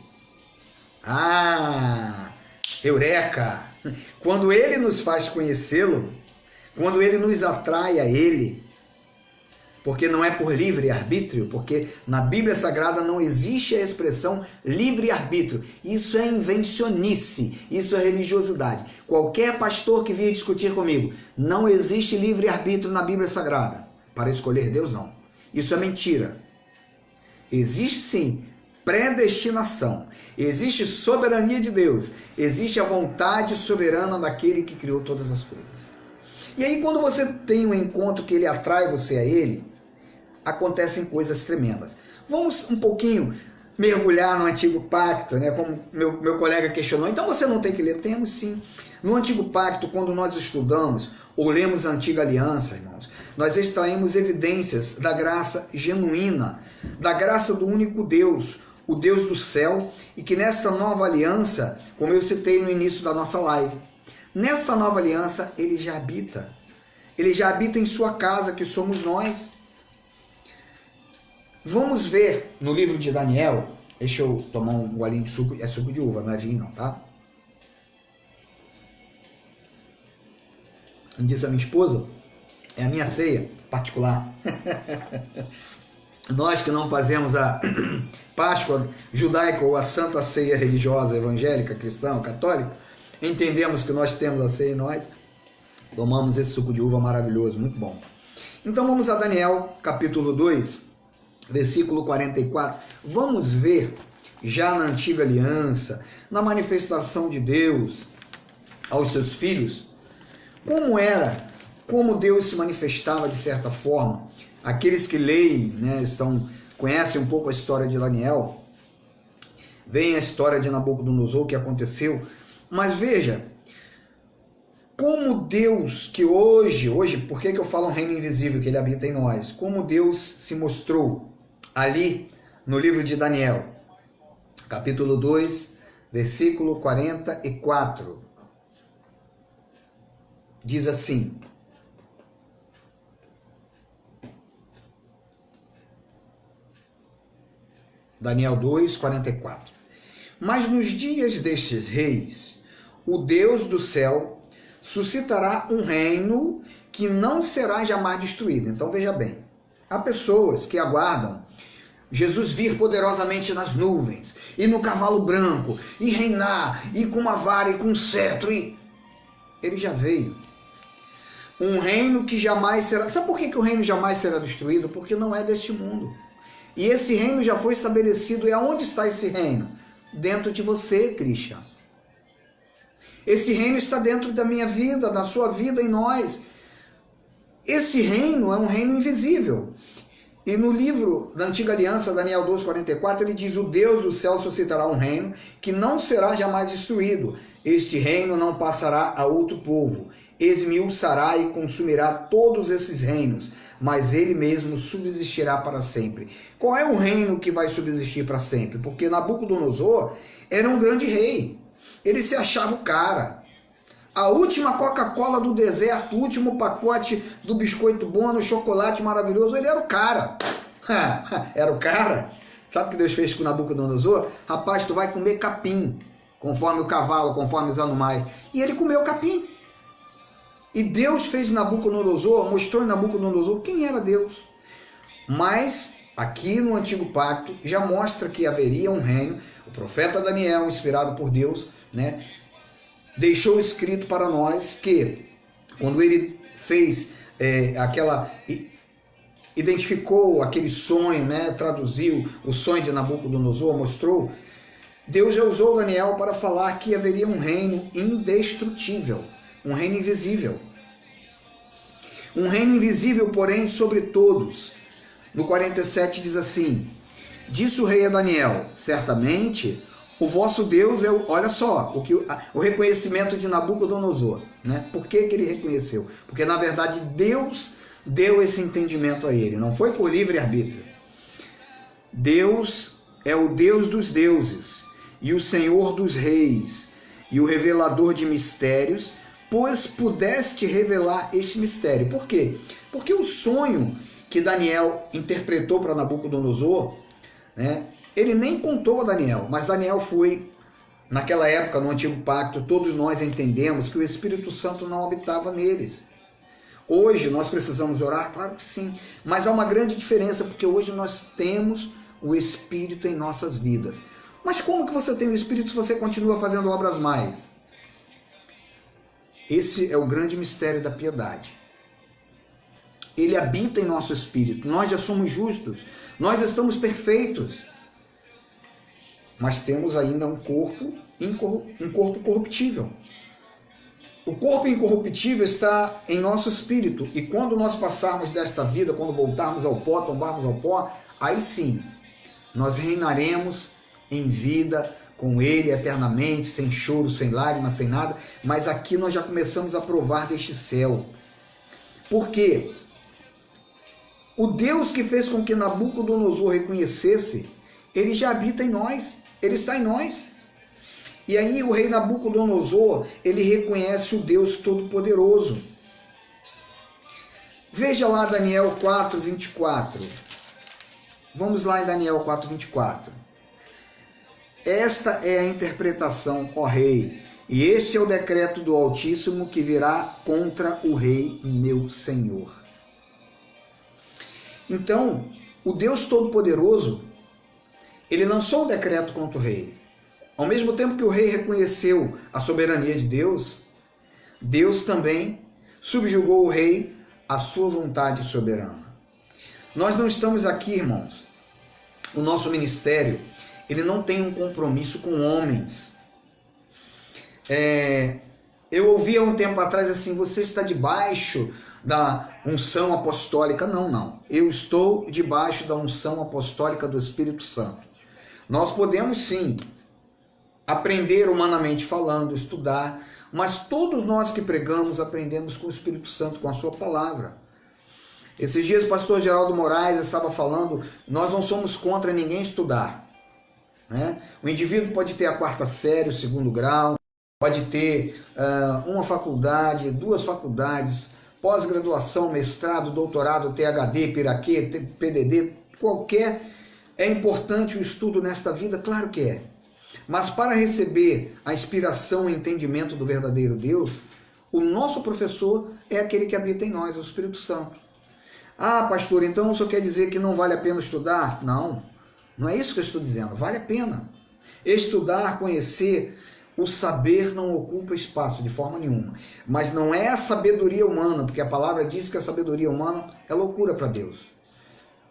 eureka! Quando Ele nos faz conhecê-lo, quando ele nos atrai a ele, porque não é por livre-arbítrio, porque na Bíblia Sagrada não existe a expressão livre-arbítrio. Isso é invencionice, isso é religiosidade. Qualquer pastor que vier discutir comigo, não existe livre-arbítrio na Bíblia Sagrada. Para escolher Deus, não. Isso é mentira. Existe sim predestinação, existe soberania de Deus, existe a vontade soberana daquele que criou todas as coisas. E aí quando você tem um encontro que ele atrai você a ele, acontecem coisas tremendas. Vamos um pouquinho mergulhar no Antigo Pacto, né? Como meu colega questionou. Então você não tem que ler? Temos sim. No Antigo Pacto, quando nós estudamos ou lemos a Antiga Aliança, irmãos, nós extraímos evidências da graça genuína, da graça do único Deus, o Deus do céu, e que nesta nova aliança, como eu citei no início da nossa live, nesta nova aliança ele já habita em sua casa, que somos nós. Vamos ver no livro de Daniel, deixa eu tomar um golinho de suco, é suco de uva, não é vinho não, tá? Como disse a minha esposa, é a minha ceia particular. Nós que não fazemos a Páscoa judaica ou a Santa Ceia religiosa, evangélica, cristã, católica, entendemos que nós temos a ceia e nós tomamos esse suco de uva maravilhoso, muito bom. Então vamos a Daniel, capítulo 2, versículo 44. Vamos ver, já na antiga aliança, na manifestação de Deus aos seus filhos, como Deus se manifestava de certa forma. Aqueles que leem, né, conhecem um pouco a história de Daniel, veem a história de Nabucodonosor, o que aconteceu, mas veja, como Deus, que hoje, por que eu falo um reino invisível, que ele habita em nós, como Deus se mostrou ali no livro de Daniel, capítulo 2, versículo 44, diz assim: Daniel 2, 44. Mas nos dias destes reis, o Deus do céu suscitará um reino que não será jamais destruído. Então veja bem, há pessoas que aguardam Jesus vir poderosamente nas nuvens, e no cavalo branco, e reinar, e com uma vara, e com um cetro, e ele já veio. Um reino que jamais será... Sabe por que o reino jamais será destruído? Porque não é deste mundo. E esse reino já foi estabelecido. E aonde está esse reino? Dentro de você, Christian. Esse reino está dentro da minha vida, da sua vida, em nós. Esse reino é um reino invisível. E no livro da Antiga Aliança, Daniel 2,44, ele diz: o Deus do céu suscitará um reino que não será jamais destruído. Este reino não passará a outro povo. Esmiuçará e consumirá todos esses reinos, mas ele mesmo subsistirá para sempre. Qual é o reino que vai subsistir para sempre? Porque Nabucodonosor era um grande rei. Ele se achava o cara. A última Coca-Cola do deserto, o último pacote do biscoito bom, chocolate maravilhoso, ele era o cara. Era o cara. Sabe o que Deus fez com Nabucodonosor? Rapaz, tu vai comer capim, conforme o cavalo, conforme os animais. E ele comeu capim. E Deus fez Nabucodonosor, mostrou em Nabucodonosor quem era Deus. Mas aqui no Antigo Pacto já mostra que haveria um reino. O profeta Daniel, inspirado por Deus, né, deixou escrito para nós que, quando ele fez identificou aquele sonho, né, traduziu o sonho de Nabucodonosor, mostrou, Deus já usou Daniel para falar que haveria um reino indestrutível, um reino invisível. Um reino invisível, porém, sobre todos. No 47 diz assim: disse o rei a Daniel: certamente o vosso Deus é olha só, o reconhecimento de Nabucodonosor, né? Por que ele reconheceu? Porque na verdade Deus deu esse entendimento a ele, não foi por livre-arbítrio. Deus é o Deus dos deuses e o Senhor dos reis e o revelador de mistérios, pois pudeste revelar este mistério. Por quê? Porque o sonho que Daniel interpretou para Nabucodonosor, né, ele nem contou a Daniel, mas Daniel foi, naquela época, no Antigo Pacto, todos nós entendemos que o Espírito Santo não habitava neles. Hoje nós precisamos orar? Claro que sim, mas há uma grande diferença, porque hoje nós temos o Espírito em nossas vidas. Mas como que você tem o Espírito se você continua fazendo obras mais? Esse é o grande mistério da piedade. Ele habita em nosso espírito, nós já somos justos, nós estamos perfeitos, mas temos ainda um corpo corruptível. O corpo incorruptível está em nosso espírito, e quando nós passarmos desta vida, quando voltarmos ao pó, tombarmos ao pó, aí sim, nós reinaremos em vida com Ele eternamente, sem choro, sem lágrimas, sem nada, mas aqui nós já começamos a provar deste céu. Por quê? O Deus que fez com que Nabucodonosor reconhecesse, ele já habita em nós, ele está em nós. E aí o rei Nabucodonosor, ele reconhece o Deus Todo-Poderoso. Veja lá Daniel 4:24. Vamos lá em Daniel 4:24. Esta é a interpretação, ó rei, e este é o decreto do Altíssimo que virá contra o rei meu senhor. Então, o Deus Todo-Poderoso, ele lançou um decreto contra o rei. Ao mesmo tempo que o rei reconheceu a soberania de Deus, Deus também subjugou o rei à sua vontade soberana. Nós não estamos aqui, irmãos. O nosso ministério, ele não tem um compromisso com homens. Eu ouvi há um tempo atrás assim, você está debaixo da unção apostólica. Não. Eu estou debaixo da unção apostólica do Espírito Santo. Nós podemos sim aprender humanamente falando, estudar, mas todos nós que pregamos aprendemos com o Espírito Santo, com a sua palavra. Esses dias o pastor Geraldo Moraes estava falando, nós não somos contra ninguém estudar, né? O indivíduo pode ter a 4ª série, o 2º grau, pode ter uma faculdade, 2 faculdades, pós-graduação, mestrado, doutorado, THD, Piraquê, PDD, qualquer. É importante o estudo nesta vida? Claro que é. Mas para receber a inspiração e entendimento do verdadeiro Deus, o nosso professor é aquele que habita em nós, é o Espírito Santo. Ah, pastor, então isso quer dizer que não vale a pena estudar? Não, não é isso que eu estou dizendo. Vale a pena. Estudar, conhecer, o saber não ocupa espaço de forma nenhuma. Mas não é a sabedoria humana, porque a palavra diz que a sabedoria humana é loucura para Deus.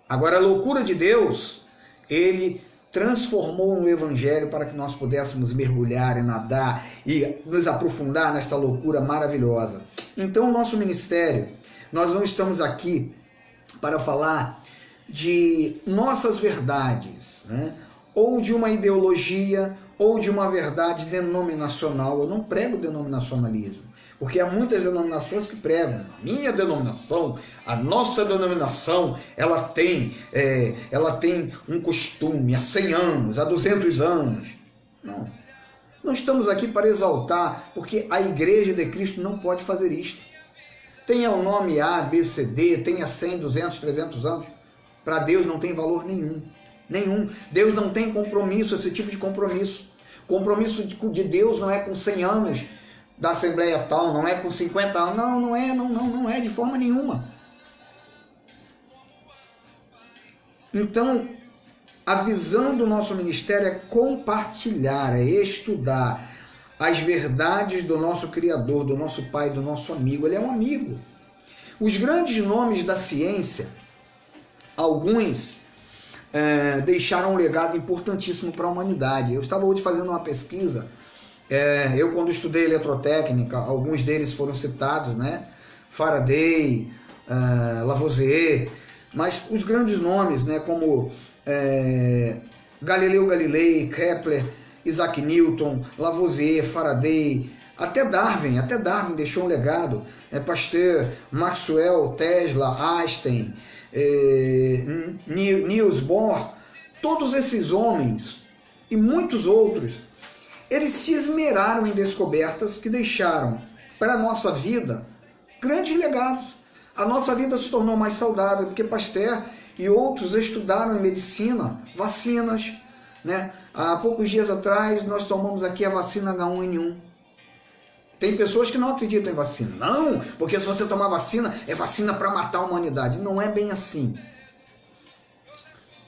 Agora, a loucura de Deus, ele transformou no Evangelho para que nós pudéssemos mergulhar e nadar e nos aprofundar nesta loucura maravilhosa. Então, o nosso ministério, nós não estamos aqui para falar de nossas verdades, né? Ou de uma ideologia, ou de uma verdade denominacional. Eu não prego denominacionalismo, porque há muitas denominações que pregam. A minha denominação, a nossa denominação, ela tem um costume há 100 anos, há 200 anos. Não estamos aqui para exaltar, porque a Igreja de Cristo não pode fazer isto. Tenha o nome A, B, C, D, tenha 100, 200, 300 anos, para Deus não tem valor nenhum. Deus não tem compromisso, esse tipo de compromisso. Compromisso de Deus não é com 100 anos da Assembleia tal, não é com 50 anos, não é de forma nenhuma. Então, a visão do nosso ministério é compartilhar, é estudar as verdades do nosso Criador, do nosso Pai, do nosso amigo. Ele é um amigo. Os grandes nomes da ciência, alguns deixaram um legado importantíssimo para a humanidade. Eu estava hoje fazendo uma pesquisa, eu quando estudei eletrotécnica, alguns deles foram citados, né? Faraday, Lavoisier, mas os grandes nomes, né, como Galileu Galilei, Kepler, Isaac Newton, Lavoisier, Faraday, até Darwin deixou um legado, Pasteur, Maxwell, Tesla, Einstein, Niels Bohr, todos esses homens e muitos outros, eles se esmeraram em descobertas que deixaram para a nossa vida grandes legados. A nossa vida se tornou mais saudável, porque Pasteur e outros estudaram em medicina, vacinas, né? Há poucos dias atrás nós tomamos aqui a vacina H1N1. Tem pessoas que não acreditam em vacina. Não, porque se você tomar vacina, é vacina para matar a humanidade. Não é bem assim.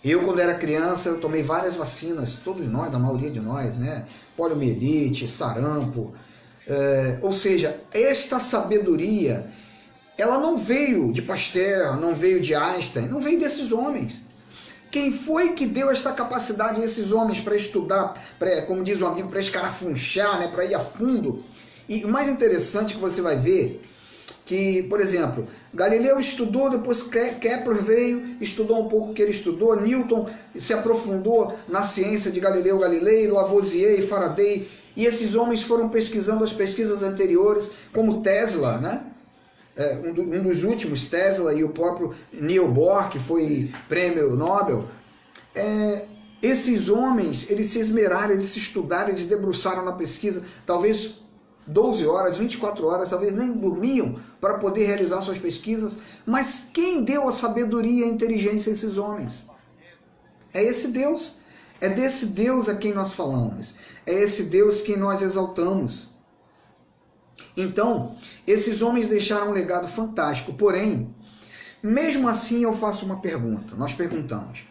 Eu, quando era criança, eu tomei várias vacinas, todos nós, a maioria de nós, né? Poliomielite, sarampo. Ou seja, esta sabedoria, ela não veio de Pasteur, não veio de Einstein, não veio desses homens. Quem foi que deu esta capacidade a esses homens para estudar, como diz um amigo, para escarafunchar, né? Para ir a fundo? E o mais interessante que você vai ver que, por exemplo, Galileu estudou, depois Kepler veio, estudou um pouco o que ele estudou, Newton se aprofundou na ciência de Galileu Galilei, Lavoisier e Faraday, e esses homens foram pesquisando as pesquisas anteriores, como Tesla, né? Um dos últimos, Tesla, e o próprio Niels Bohr, que foi prêmio Nobel. Esses homens, eles se esmeraram, eles se estudaram, eles se debruçaram na pesquisa, talvez 12 horas, 24 horas, talvez nem dormiam para poder realizar suas pesquisas, mas quem deu a sabedoria e a inteligência a esses homens? É esse Deus, é desse Deus a quem nós falamos, é esse Deus que nós exaltamos. Então, esses homens deixaram um legado fantástico, porém, mesmo assim eu faço uma pergunta, nós perguntamos,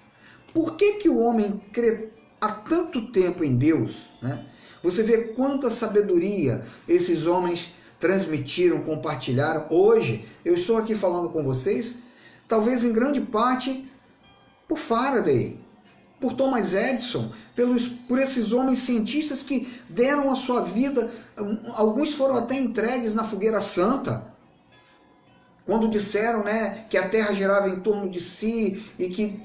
por que o homem crê há tanto tempo em Deus, né? Você vê quanta sabedoria esses homens transmitiram, compartilharam. Hoje, eu estou aqui falando com vocês, talvez em grande parte por Faraday, por Thomas Edison, por esses homens cientistas que deram a sua vida, alguns foram até entregues na fogueira santa, quando disseram, né, que a Terra girava em torno de si e que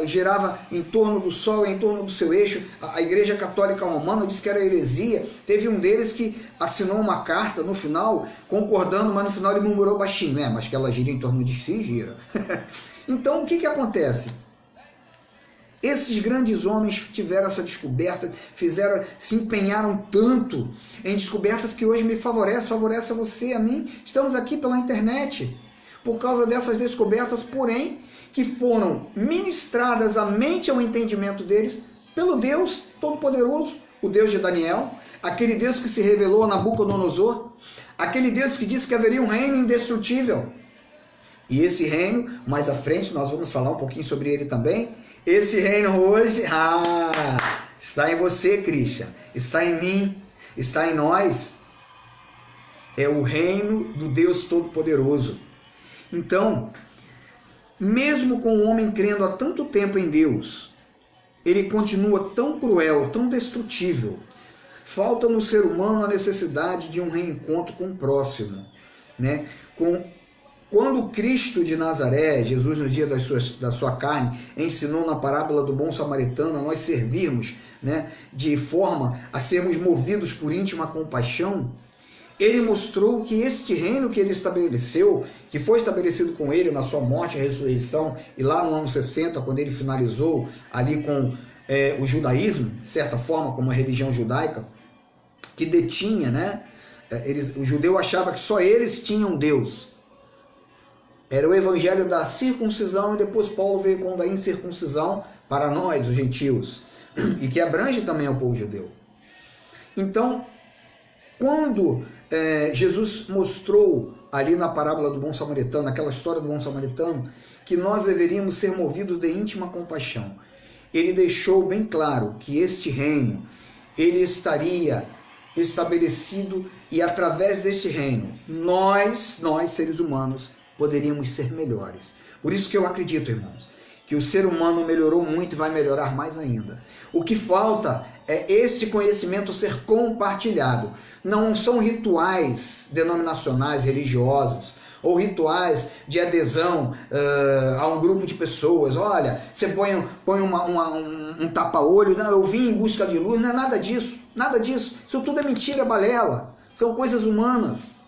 girava em torno do Sol, em torno do seu eixo. A Igreja Católica Romana disse que era heresia. Teve um deles que assinou uma carta no final, concordando, mas no final ele murmurou baixinho, né, mas que ela gira em torno de si, gira. Então, o que acontece? Esses grandes homens tiveram essa descoberta, se empenharam tanto em descobertas que hoje me favorece a você, a mim. Estamos aqui pela internet por causa dessas descobertas, porém, que foram ministradas à mente e ao entendimento deles pelo Deus Todo-Poderoso, o Deus de Daniel, aquele Deus que se revelou a Nabucodonosor, aquele Deus que disse que haveria um reino indestrutível. E esse reino, mais à frente, nós vamos falar um pouquinho sobre ele também. Esse reino hoje, está em você, Christian, está em mim, está em nós. É o reino do Deus Todo-Poderoso. Então, mesmo com o homem crendo há tanto tempo em Deus, ele continua tão cruel, tão destrutível. Falta no ser humano a necessidade de um reencontro com o próximo, né? Quando Cristo de Nazaré, Jesus no dia da sua carne, ensinou na parábola do bom samaritano a nós servirmos, né, de forma a sermos movidos por íntima compaixão, ele mostrou que este reino que ele estabeleceu, que foi estabelecido com ele na sua morte e ressurreição, e lá no ano 60, quando ele finalizou ali com o judaísmo, de certa forma, como a religião judaica, que detinha, né, o judeu achava que só eles tinham Deus. Era o evangelho da circuncisão, e depois Paulo veio com o da incircuncisão para nós, os gentios, e que abrange também o povo judeu. Então, quando Jesus mostrou ali na parábola do bom samaritano, aquela história do bom samaritano, que nós deveríamos ser movidos de íntima compaixão, ele deixou bem claro que este reino, ele estaria estabelecido, e através deste reino, nós seres humanos, poderíamos ser melhores. Por isso que eu acredito, irmãos, que o ser humano melhorou muito e vai melhorar mais ainda. O que falta é esse conhecimento ser compartilhado. Não são rituais denominacionais, religiosos, ou rituais de adesão a um grupo de pessoas. Olha, você põe um tapa-olho, eu vim em busca de luz, não é nada disso, nada disso. Isso tudo é mentira, balela, são coisas humanas.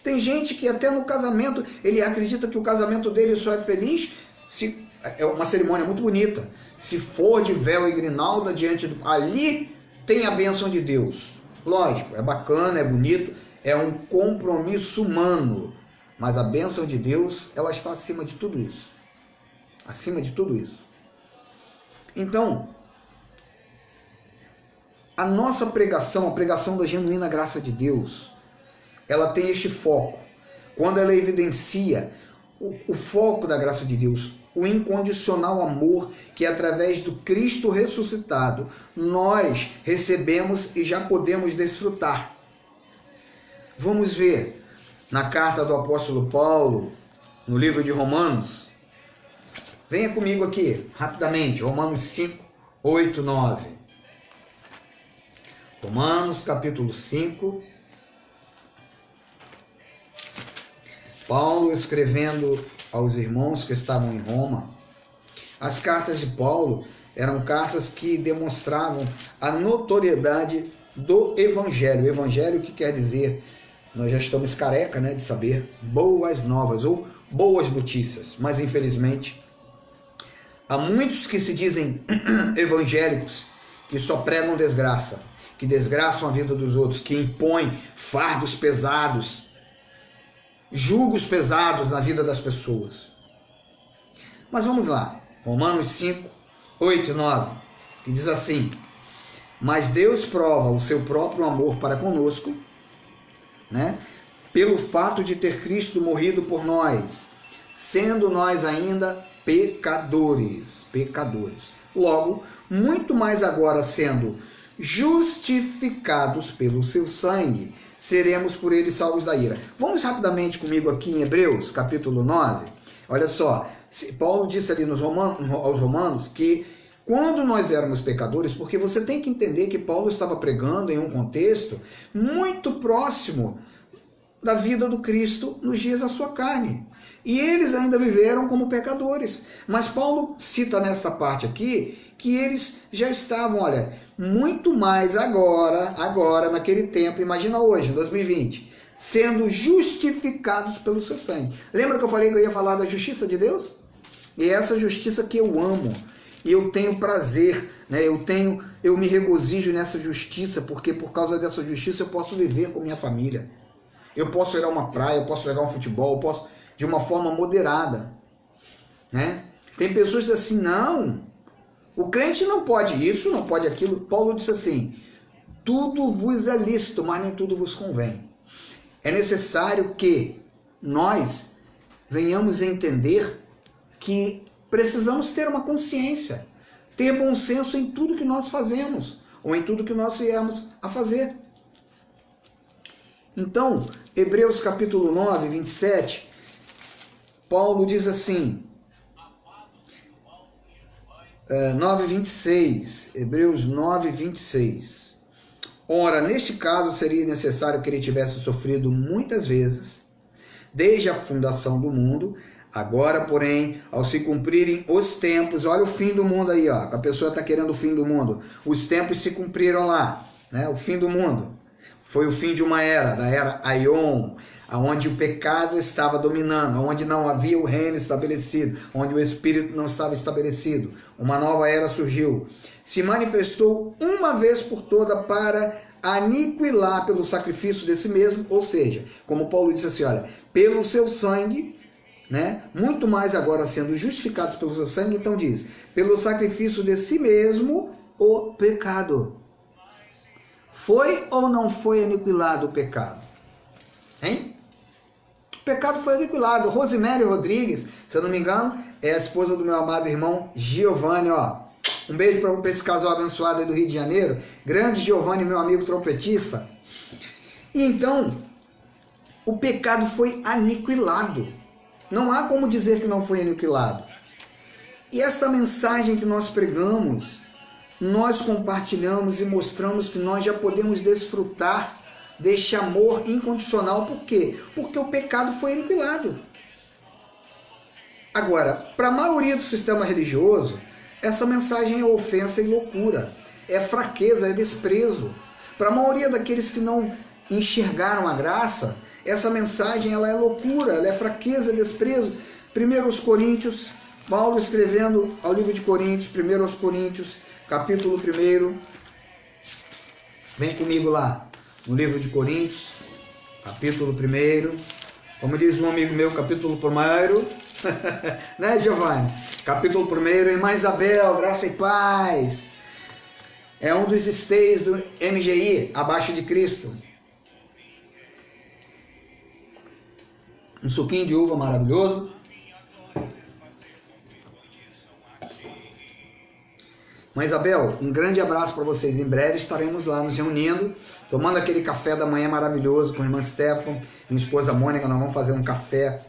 Tem gente que até no casamento, ele acredita que o casamento dele só é feliz se é uma cerimônia muito bonita. Se for de véu e grinalda ali tem a bênção de Deus. Lógico, é bacana, é bonito, é um compromisso humano, mas a bênção de Deus, ela está acima de tudo isso. Acima de tudo isso. Então, a nossa pregação, a pregação da genuína graça de Deus, ela tem este foco. Quando ela evidencia o foco da graça de Deus, o incondicional amor que através do Cristo ressuscitado nós recebemos e já podemos desfrutar. Vamos ver na carta do apóstolo Paulo, no livro de Romanos. Venha comigo aqui, rapidamente, Romanos 5, 8, 9. Romanos capítulo 5. Paulo escrevendo aos irmãos que estavam em Roma. As cartas de Paulo eram cartas que demonstravam a notoriedade do Evangelho. Evangelho que quer dizer, nós já estamos careca, de saber, boas novas ou boas notícias. Mas infelizmente, há muitos que se dizem evangélicos, que só pregam desgraça, que desgraçam a vida dos outros, que impõem fardos pesados, julgos pesados na vida das pessoas. Mas vamos lá, Romanos 5, 8 e 9, que diz assim: mas Deus prova o seu próprio amor para conosco, pelo fato de ter Cristo morrido por nós, sendo nós ainda pecadores. Logo, muito mais agora sendo justificados pelo seu sangue, seremos por ele salvos da ira. Vamos rapidamente comigo aqui em Hebreus, capítulo 9. Olha só, Paulo disse ali aos Romanos que quando nós éramos pecadores, porque você tem que entender que Paulo estava pregando em um contexto muito próximo da vida do Cristo nos dias da sua carne. E eles ainda viveram como pecadores. Mas Paulo cita nesta parte aqui que eles já estavam, muito mais agora, naquele tempo, imagina hoje, em 2020, sendo justificados pelo seu sangue. Lembra que eu falei que eu ia falar da justiça de Deus? E é essa justiça que eu amo, e eu tenho prazer, eu me regozijo nessa justiça, porque por causa dessa justiça eu posso viver com minha família. Eu posso ir a uma praia, eu posso jogar um futebol, eu posso de uma forma moderada. Tem pessoas que dizem assim, não, o crente não pode isso, não pode aquilo. Paulo disse assim, tudo vos é lícito, mas nem tudo vos convém. É necessário que nós venhamos a entender que precisamos ter uma consciência, ter bom senso em tudo que nós fazemos, ou em tudo que nós viemos a fazer. Então, Hebreus capítulo 9, 27, Paulo diz assim, 9:26, Hebreus 9:26. Ora, neste caso seria necessário que ele tivesse sofrido muitas vezes, desde a fundação do mundo. Agora, porém, ao se cumprirem os tempos, olha o fim do mundo aí, a pessoa está querendo o fim do mundo. Os tempos se cumpriram lá, o fim do mundo. Foi o fim de uma era, da era Aion, onde o pecado estava dominando, onde não havia o reino estabelecido, onde o Espírito não estava estabelecido. Uma nova era surgiu. Se manifestou uma vez por toda para aniquilar pelo sacrifício desse mesmo, ou seja, como Paulo disse assim, pelo seu sangue, muito mais agora sendo justificados pelo seu sangue, então diz, pelo sacrifício de si mesmo, o pecado. Foi ou não foi aniquilado o pecado? O pecado foi aniquilado. Rosemary Rodrigues, se eu não me engano, é a esposa do meu amado irmão Giovanni, Um beijo para esse casal abençoado aí do Rio de Janeiro. Grande Giovanni, meu amigo trompetista. E então, o pecado foi aniquilado. Não há como dizer que não foi aniquilado. E essa mensagem que nós pregamos, nós compartilhamos e mostramos que nós já podemos desfrutar deste amor incondicional. Por quê? Porque o pecado foi aniquilado. Agora, para a maioria do sistema religioso, essa mensagem é ofensa e loucura, é fraqueza, é desprezo. Para a maioria daqueles que não enxergaram a graça, essa mensagem ela é loucura, ela é fraqueza, é desprezo. 1 Coríntios, Paulo escrevendo ao livro de Coríntios, 1 Coríntios, capítulo 1. Vem comigo lá, no livro de Coríntios, capítulo 1. Como diz um amigo meu, capítulo 1. Giovanni? Capítulo 1, irmã Isabel, graça e paz. É um dos estays do MGI, abaixo de Cristo. Um suquinho de uva maravilhoso. Mas, Isabel, um grande abraço para vocês. Em breve estaremos lá nos reunindo, tomando aquele café da manhã maravilhoso com a irmã Stefan, minha esposa Mônica. Nós vamos fazer um café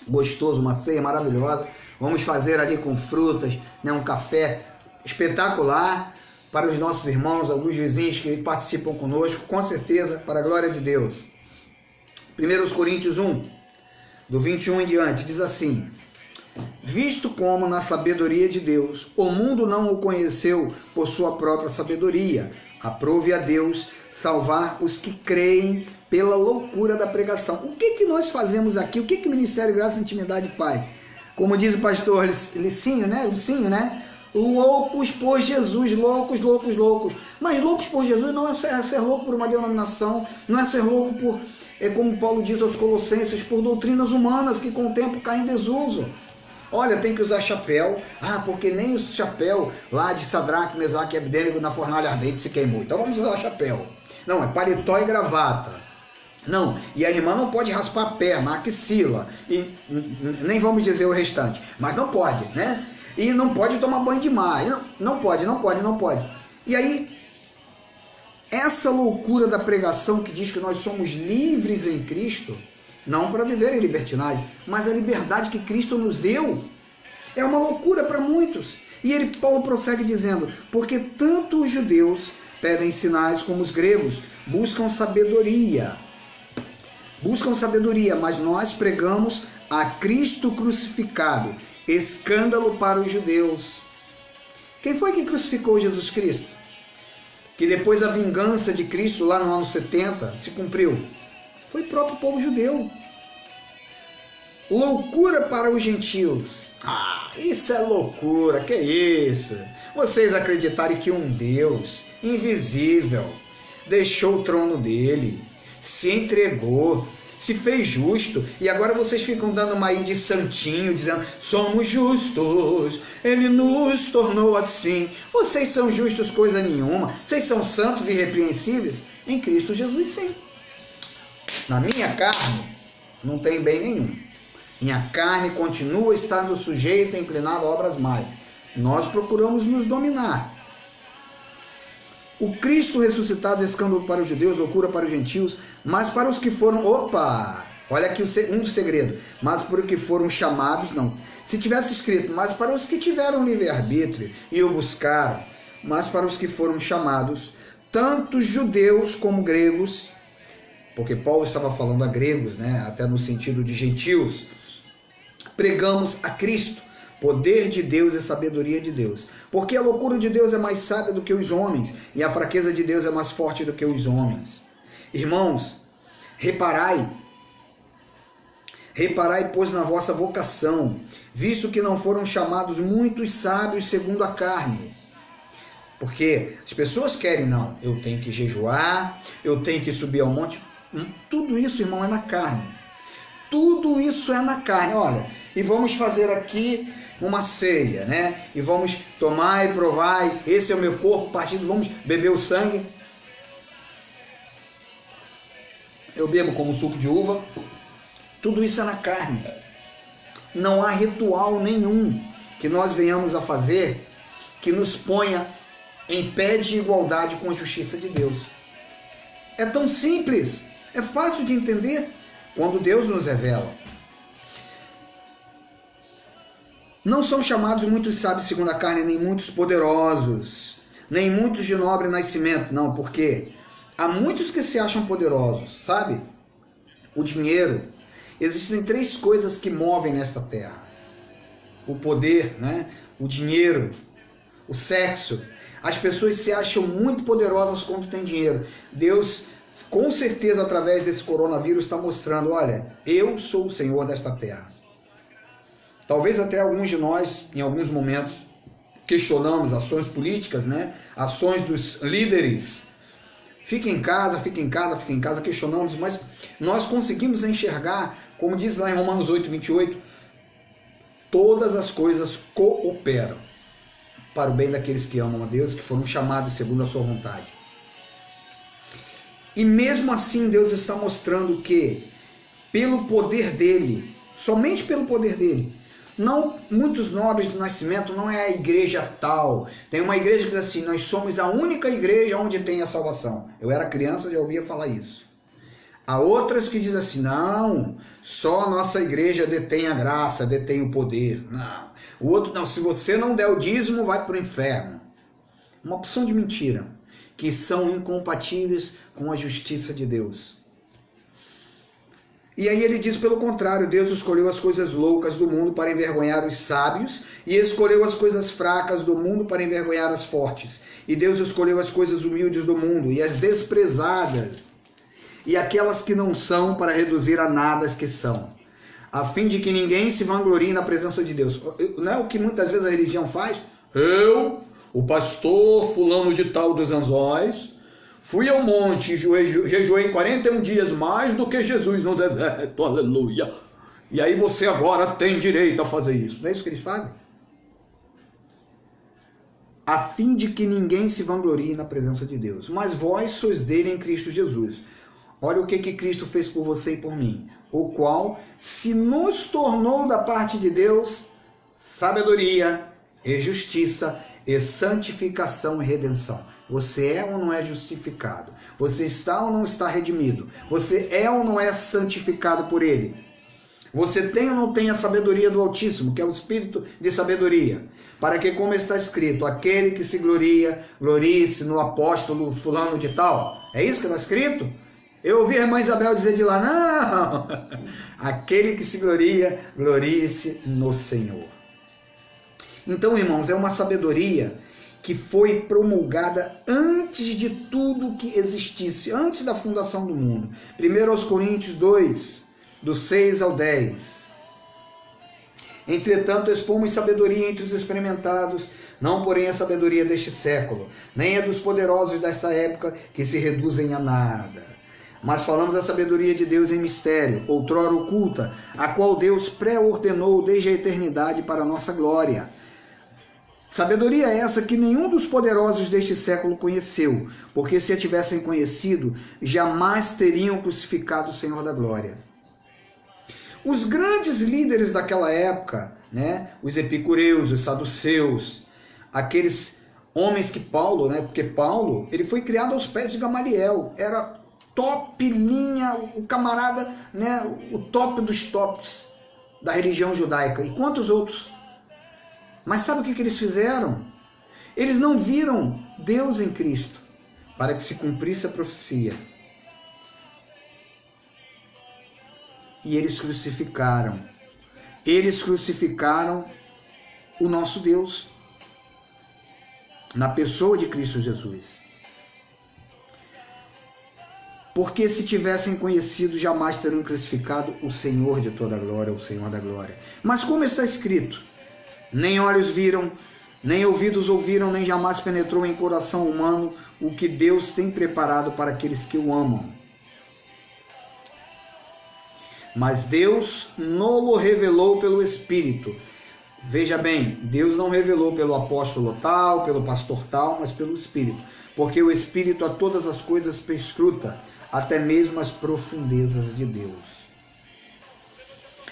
gostoso, uma ceia maravilhosa. Vamos fazer ali com frutas, né, um café espetacular para os nossos irmãos, alguns vizinhos que participam conosco, com certeza, para a glória de Deus. 1 Coríntios 1, do 21 em diante, diz assim: visto como na sabedoria de Deus o mundo não o conheceu por sua própria sabedoria, aprove a Deus salvar os que creem pela loucura da pregação. O que nós fazemos aqui? O que o Ministério Graça e Intimidade faz? Como diz o pastor Licinho, né? Loucos por Jesus, loucos. Mas loucos por Jesus não é ser louco por uma denominação, não é ser louco por, como Paulo diz aos Colossenses, por doutrinas humanas que com o tempo caem em desuso. Olha, tem que usar chapéu. Porque nem o chapéu lá de Sadraque, Mesaque e Abdênego na fornalha ardente se queimou. Então vamos usar chapéu. Não, é paletó e gravata. Não, e a irmã não pode raspar a perna, a axila, e nem vamos dizer o restante, mas não pode, né? E não pode tomar banho de mar, não pode. E aí, essa loucura da pregação que diz que nós somos livres em Cristo, não para viver em libertinagem, mas a liberdade que Cristo nos deu, é uma loucura para muitos. E Paulo prossegue dizendo: porque tanto os judeus pedem sinais como os gregos buscam sabedoria, mas nós pregamos a Cristo crucificado, escândalo para os judeus. Quem foi que crucificou Jesus Cristo? Que depois a vingança de Cristo lá no ano 70 se cumpriu. Foi o próprio povo judeu. Loucura para os gentios. Isso é loucura, que isso? Vocês acreditarem que um Deus invisível deixou o trono dele, se entregou, se fez justo, e agora vocês ficam dando uma aí de santinho, dizendo: somos justos, ele nos tornou assim. Vocês são justos coisa nenhuma, vocês são santos e irrepreensíveis em Cristo Jesus, sim. Na minha carne não tem bem nenhum. Minha carne continua estando sujeita a inclinar obras más. Nós procuramos nos dominar. O Cristo ressuscitado é escândalo para os judeus, loucura para os gentios, mas para os que foram... Olha aqui um segredo. Mas para os que foram chamados, não. Se tivesse escrito, mas para os que tiveram livre-arbítrio e o buscaram, mas para os que foram chamados, tanto judeus como gregos, porque Paulo estava falando a gregos, né, até no sentido de gentios, pregamos a Cristo, poder de Deus e sabedoria de Deus. Porque a loucura de Deus é mais sábia do que os homens, e a fraqueza de Deus é mais forte do que os homens. Irmãos, reparai, pois, na vossa vocação, visto que não foram chamados muitos sábios segundo a carne. Porque as pessoas querem, não, eu tenho que jejuar, eu tenho que subir ao monte. Tudo isso, irmão, é na carne. Tudo isso é na carne. Olha, e vamos fazer aqui uma ceia, né? E vamos tomar e provar, esse é o meu corpo partido, vamos beber o sangue. Eu bebo como suco de uva. Tudo isso é na carne. Não há ritual nenhum que nós venhamos a fazer que nos ponha em pé de igualdade com a justiça de Deus. É tão simples, é fácil de entender quando Deus nos revela. Não são chamados muitos sábios segundo a carne, nem muitos poderosos, nem muitos de nobre nascimento. Não, porque há muitos que se acham poderosos, sabe? O dinheiro. Existem 3 coisas que movem nesta terra: o poder, né? O dinheiro, o sexo. As pessoas se acham muito poderosas quando têm dinheiro. Deus, com certeza, através desse coronavírus, está mostrando: olha, eu sou o Senhor desta terra. Talvez até alguns de nós, em alguns momentos, questionamos ações políticas, né? Ações dos líderes. Fique em casa, questionamos, mas nós conseguimos enxergar, como diz lá em Romanos 8, 28, todas as coisas cooperam. para o bem daqueles que amam a Deus, que foram chamados segundo a sua vontade. E mesmo assim Deus está mostrando que, pelo poder dele, somente pelo poder dele, não muitos nobres de nascimento, não é a igreja tal. Tem uma igreja que diz assim, nós somos a única igreja onde tem a salvação. Eu era criança e já ouvia falar isso. Há outras que dizem assim, não, só a nossa igreja detém a graça, detém o poder. Não. O outro, não, se você não der o dízimo, vai para o inferno. Uma opção de mentira, que são incompatíveis com a justiça de Deus. E aí ele diz pelo contrário, Deus escolheu as coisas loucas do mundo para envergonhar os sábios, e escolheu as coisas fracas do mundo para envergonhar as fortes. E Deus escolheu as coisas humildes do mundo, e as desprezadas, e aquelas que não são, para reduzir a nada as que são, a fim de que ninguém se vanglorie na presença de Deus. Não é o que muitas vezes a religião faz? Eu, o pastor fulano de tal dos Anzóis, fui ao monte e jejuei 41 dias mais do que Jesus no deserto, aleluia. E aí você agora tem direito a fazer isso. Não é isso que eles fazem? A fim de que ninguém se vanglorie na presença de Deus. Mas vós sois dele em Cristo Jesus. Olha o que Cristo fez por você e por mim. O qual se nos tornou da parte de Deus sabedoria e justiça e santificação e redenção. Você é ou não é justificado? Você está ou não está redimido? Você é ou não é santificado por ele? Você tem ou não tem a sabedoria do Altíssimo, que é o Espírito de sabedoria? Para que, como está escrito, aquele que se gloria, glorie-se no apóstolo fulano de tal. É isso que está escrito? Eu ouvi a irmã Isabel dizer de lá, não, aquele que se gloria, glorie-se no Senhor. Então, irmãos, é uma sabedoria que foi promulgada antes de tudo que existisse, antes da fundação do mundo. 1 Coríntios 2, do 6 ao 10. Entretanto, expomos sabedoria entre os experimentados, não porém a sabedoria deste século, nem a dos poderosos desta época, que se reduzem a nada. Mas falamos a sabedoria de Deus em mistério, outrora oculta, a qual Deus pré-ordenou desde a eternidade para a nossa glória. Sabedoria essa que nenhum dos poderosos deste século conheceu, porque se a tivessem conhecido, jamais teriam crucificado o Senhor da glória. Os grandes líderes daquela época, né, os epicureus, os saduceus, aqueles homens que Paulo, né, porque Paulo, ele foi criado aos pés de Gamaliel, era top linha, o camarada, né, o top dos tops da religião judaica. E quantos outros? Mas sabe o que eles fizeram? Eles não viram Deus em Cristo para que se cumprisse a profecia. E eles crucificaram. Eles crucificaram o nosso Deus na pessoa de Cristo Jesus. Porque se tivessem conhecido, jamais teriam crucificado o Senhor de toda a glória, o Senhor da glória. Mas como está escrito, nem olhos viram, nem ouvidos ouviram, nem jamais penetrou em coração humano o que Deus tem preparado para aqueles que o amam. Mas Deus não o revelou pelo Espírito. Veja bem, Deus não revelou pelo apóstolo tal, pelo pastor tal, mas pelo Espírito. Porque o Espírito a todas as coisas perscruta, até mesmo as profundezas de Deus.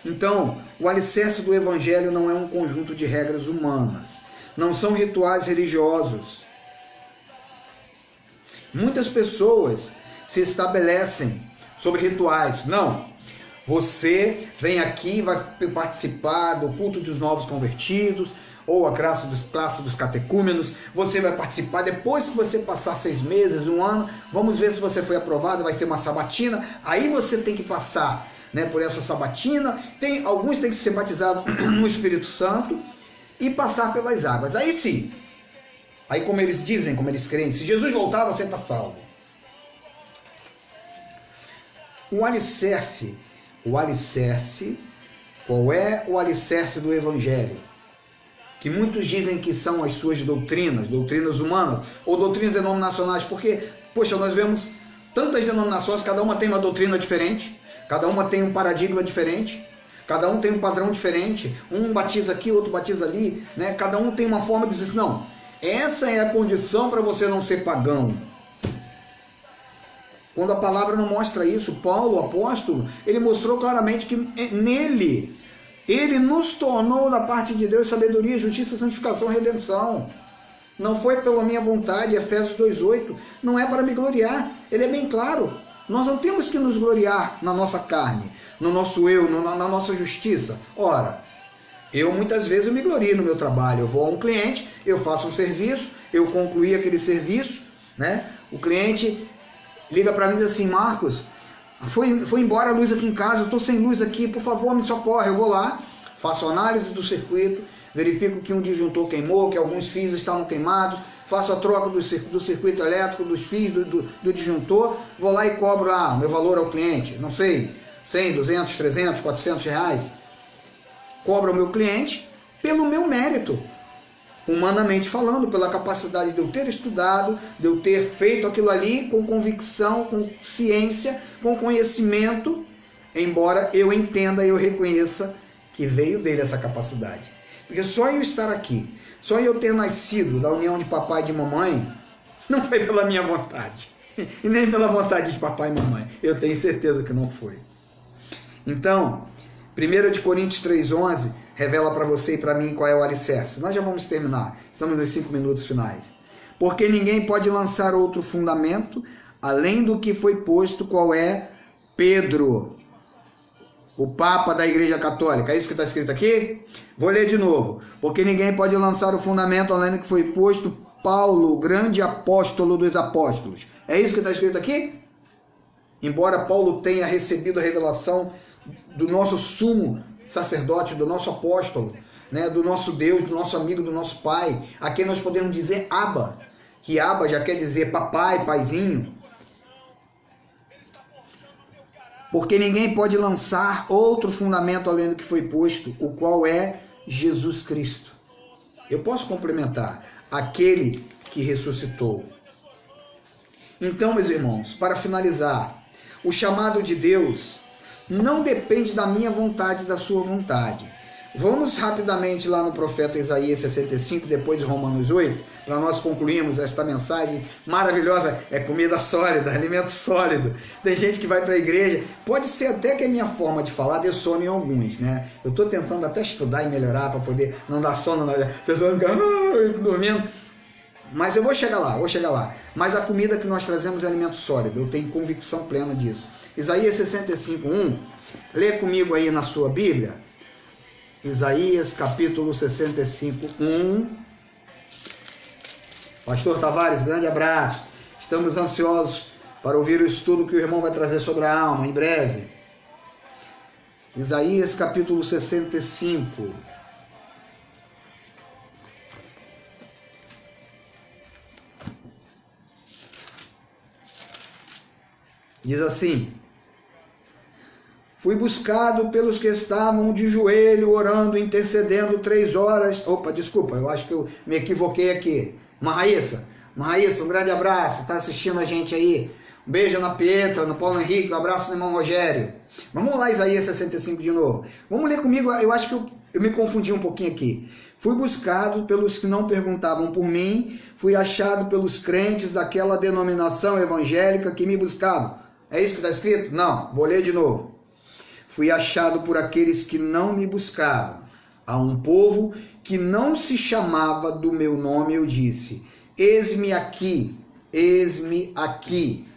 Então, o alicerce do Evangelho não é um conjunto de regras humanas. Não são rituais religiosos. Muitas pessoas se estabelecem sobre rituais. Não. Você vem aqui, vai participar do culto dos novos convertidos, ou a classe dos catecúmenos, você vai participar, depois que você passar 6 meses, 1 ano, vamos ver se você foi aprovado, vai ser uma sabatina, aí você tem que passar, né, por essa sabatina, alguns têm que ser batizados no Espírito Santo e passar pelas águas, aí sim, aí como eles dizem, como eles creem, se Jesus voltar, você está salvo. O alicerce, qual é o alicerce do Evangelho? Que muitos dizem que são as suas doutrinas humanas, ou doutrinas denominacionais, porque, poxa, nós vemos tantas denominações, cada uma tem uma doutrina diferente, cada uma tem um paradigma diferente, cada um tem um padrão diferente, um batiza aqui, outro batiza ali, né? Cada um tem uma forma de dizer assim, não, Essa é a condição para você não ser pagão. Quando a palavra não mostra isso, Paulo, o apóstolo, ele mostrou claramente que nele, ele nos tornou da parte de Deus sabedoria, justiça, santificação, redenção. Não foi pela minha vontade, Efésios 2,8, não é para me gloriar, ele é bem claro. Nós não temos que nos gloriar na nossa carne, no nosso eu, na nossa justiça. Ora, eu muitas vezes eu me glorio no meu trabalho, eu vou a um cliente, eu faço um serviço, eu concluí aquele serviço, né? O cliente liga para mim e diz assim: Marcos, foi embora a luz aqui em casa, eu estou sem luz aqui, por favor me socorre. Eu vou lá, faço análise do circuito, verifico que um disjuntor queimou, que alguns fios estavam queimados, faço a troca do circuito elétrico, dos fios do disjuntor, vou lá e cobro meu valor ao cliente, não sei, 100, 200, 300, 400 reais. Cobro ao meu cliente pelo meu mérito, humanamente falando, pela capacidade de eu ter estudado, de eu ter feito aquilo ali com convicção, com ciência, com conhecimento, embora eu entenda e eu reconheça que veio dele essa capacidade. Porque só eu estar aqui, só eu ter nascido da união de papai e de mamãe, não foi pela minha vontade, e nem pela vontade de papai e mamãe, eu tenho certeza que não foi. Então, 1 Coríntios 3,11 revela para você e para mim qual é o alicerce. Nós já vamos terminar, estamos nos 5 minutos finais. Porque ninguém pode lançar outro fundamento além do que foi posto, qual é? Pedro, o Papa da Igreja Católica. É isso que está escrito aqui? Vou ler de novo. Porque ninguém pode lançar o fundamento além do que foi posto, Paulo, o grande apóstolo dos apóstolos. É isso que está escrito aqui? Embora Paulo tenha recebido a revelação do nosso sumo sacerdote, do nosso apóstolo, né, do nosso Deus, do nosso amigo, do nosso pai, a quem nós podemos dizer Abba, que Abba já quer dizer papai, paizinho. Porque ninguém pode lançar outro fundamento além do que foi posto, o qual é Jesus Cristo. Eu posso complementar, aquele que ressuscitou. Então, meus irmãos, para finalizar, o chamado de Deus não depende da minha vontade, da sua vontade. Vamos rapidamente lá no profeta Isaías 65, depois de Romanos 8, para nós concluirmos esta mensagem maravilhosa. É comida sólida, alimento sólido. Tem gente que vai para a igreja, pode ser até que a minha forma de falar dê sono em alguns, né? Eu estou tentando até estudar e melhorar para poder não dar sono, as pessoas ficam dormindo. Mas eu vou chegar lá. Mas a comida que nós trazemos é alimento sólido, eu tenho convicção plena disso. Isaías 65:1, lê comigo aí na sua Bíblia. Isaías capítulo 65:1. Pastor Tavares, grande abraço. Estamos ansiosos para ouvir o estudo que o irmão vai trazer sobre a alma em breve. Isaías capítulo 65. Diz assim: fui buscado pelos que estavam de joelho, orando, intercedendo 3 horas. Opa, desculpa, eu acho que eu me equivoquei aqui. Marraíssa, um grande abraço, está assistindo a gente aí. Um beijo na Pietra, no Paulo Henrique, um abraço no irmão Rogério. Mas vamos lá, Isaías 65 de novo. Vamos ler comigo, eu acho que eu me confundi um pouquinho aqui. Fui buscado pelos que não perguntavam por mim, fui achado pelos crentes daquela denominação evangélica que me buscavam. É isso que está escrito? Não, vou ler de novo. Fui achado por aqueles que não me buscavam. A um povo que não se chamava do meu nome, eu disse: eis-me aqui, eis-me aqui.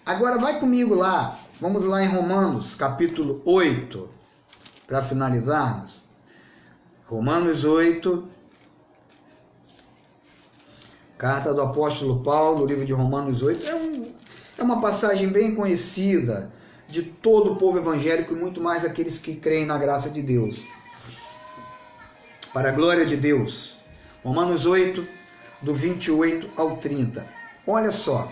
Agora vai comigo lá, vamos lá em Romanos, capítulo 8, para finalizarmos. Romanos 8, carta do apóstolo Paulo, livro de Romanos 8, é uma passagem bem conhecida de todo o povo evangélico e muito mais daqueles que creem na graça de Deus. Para a glória de Deus. Romanos 8, do 28 ao 30. Olha só,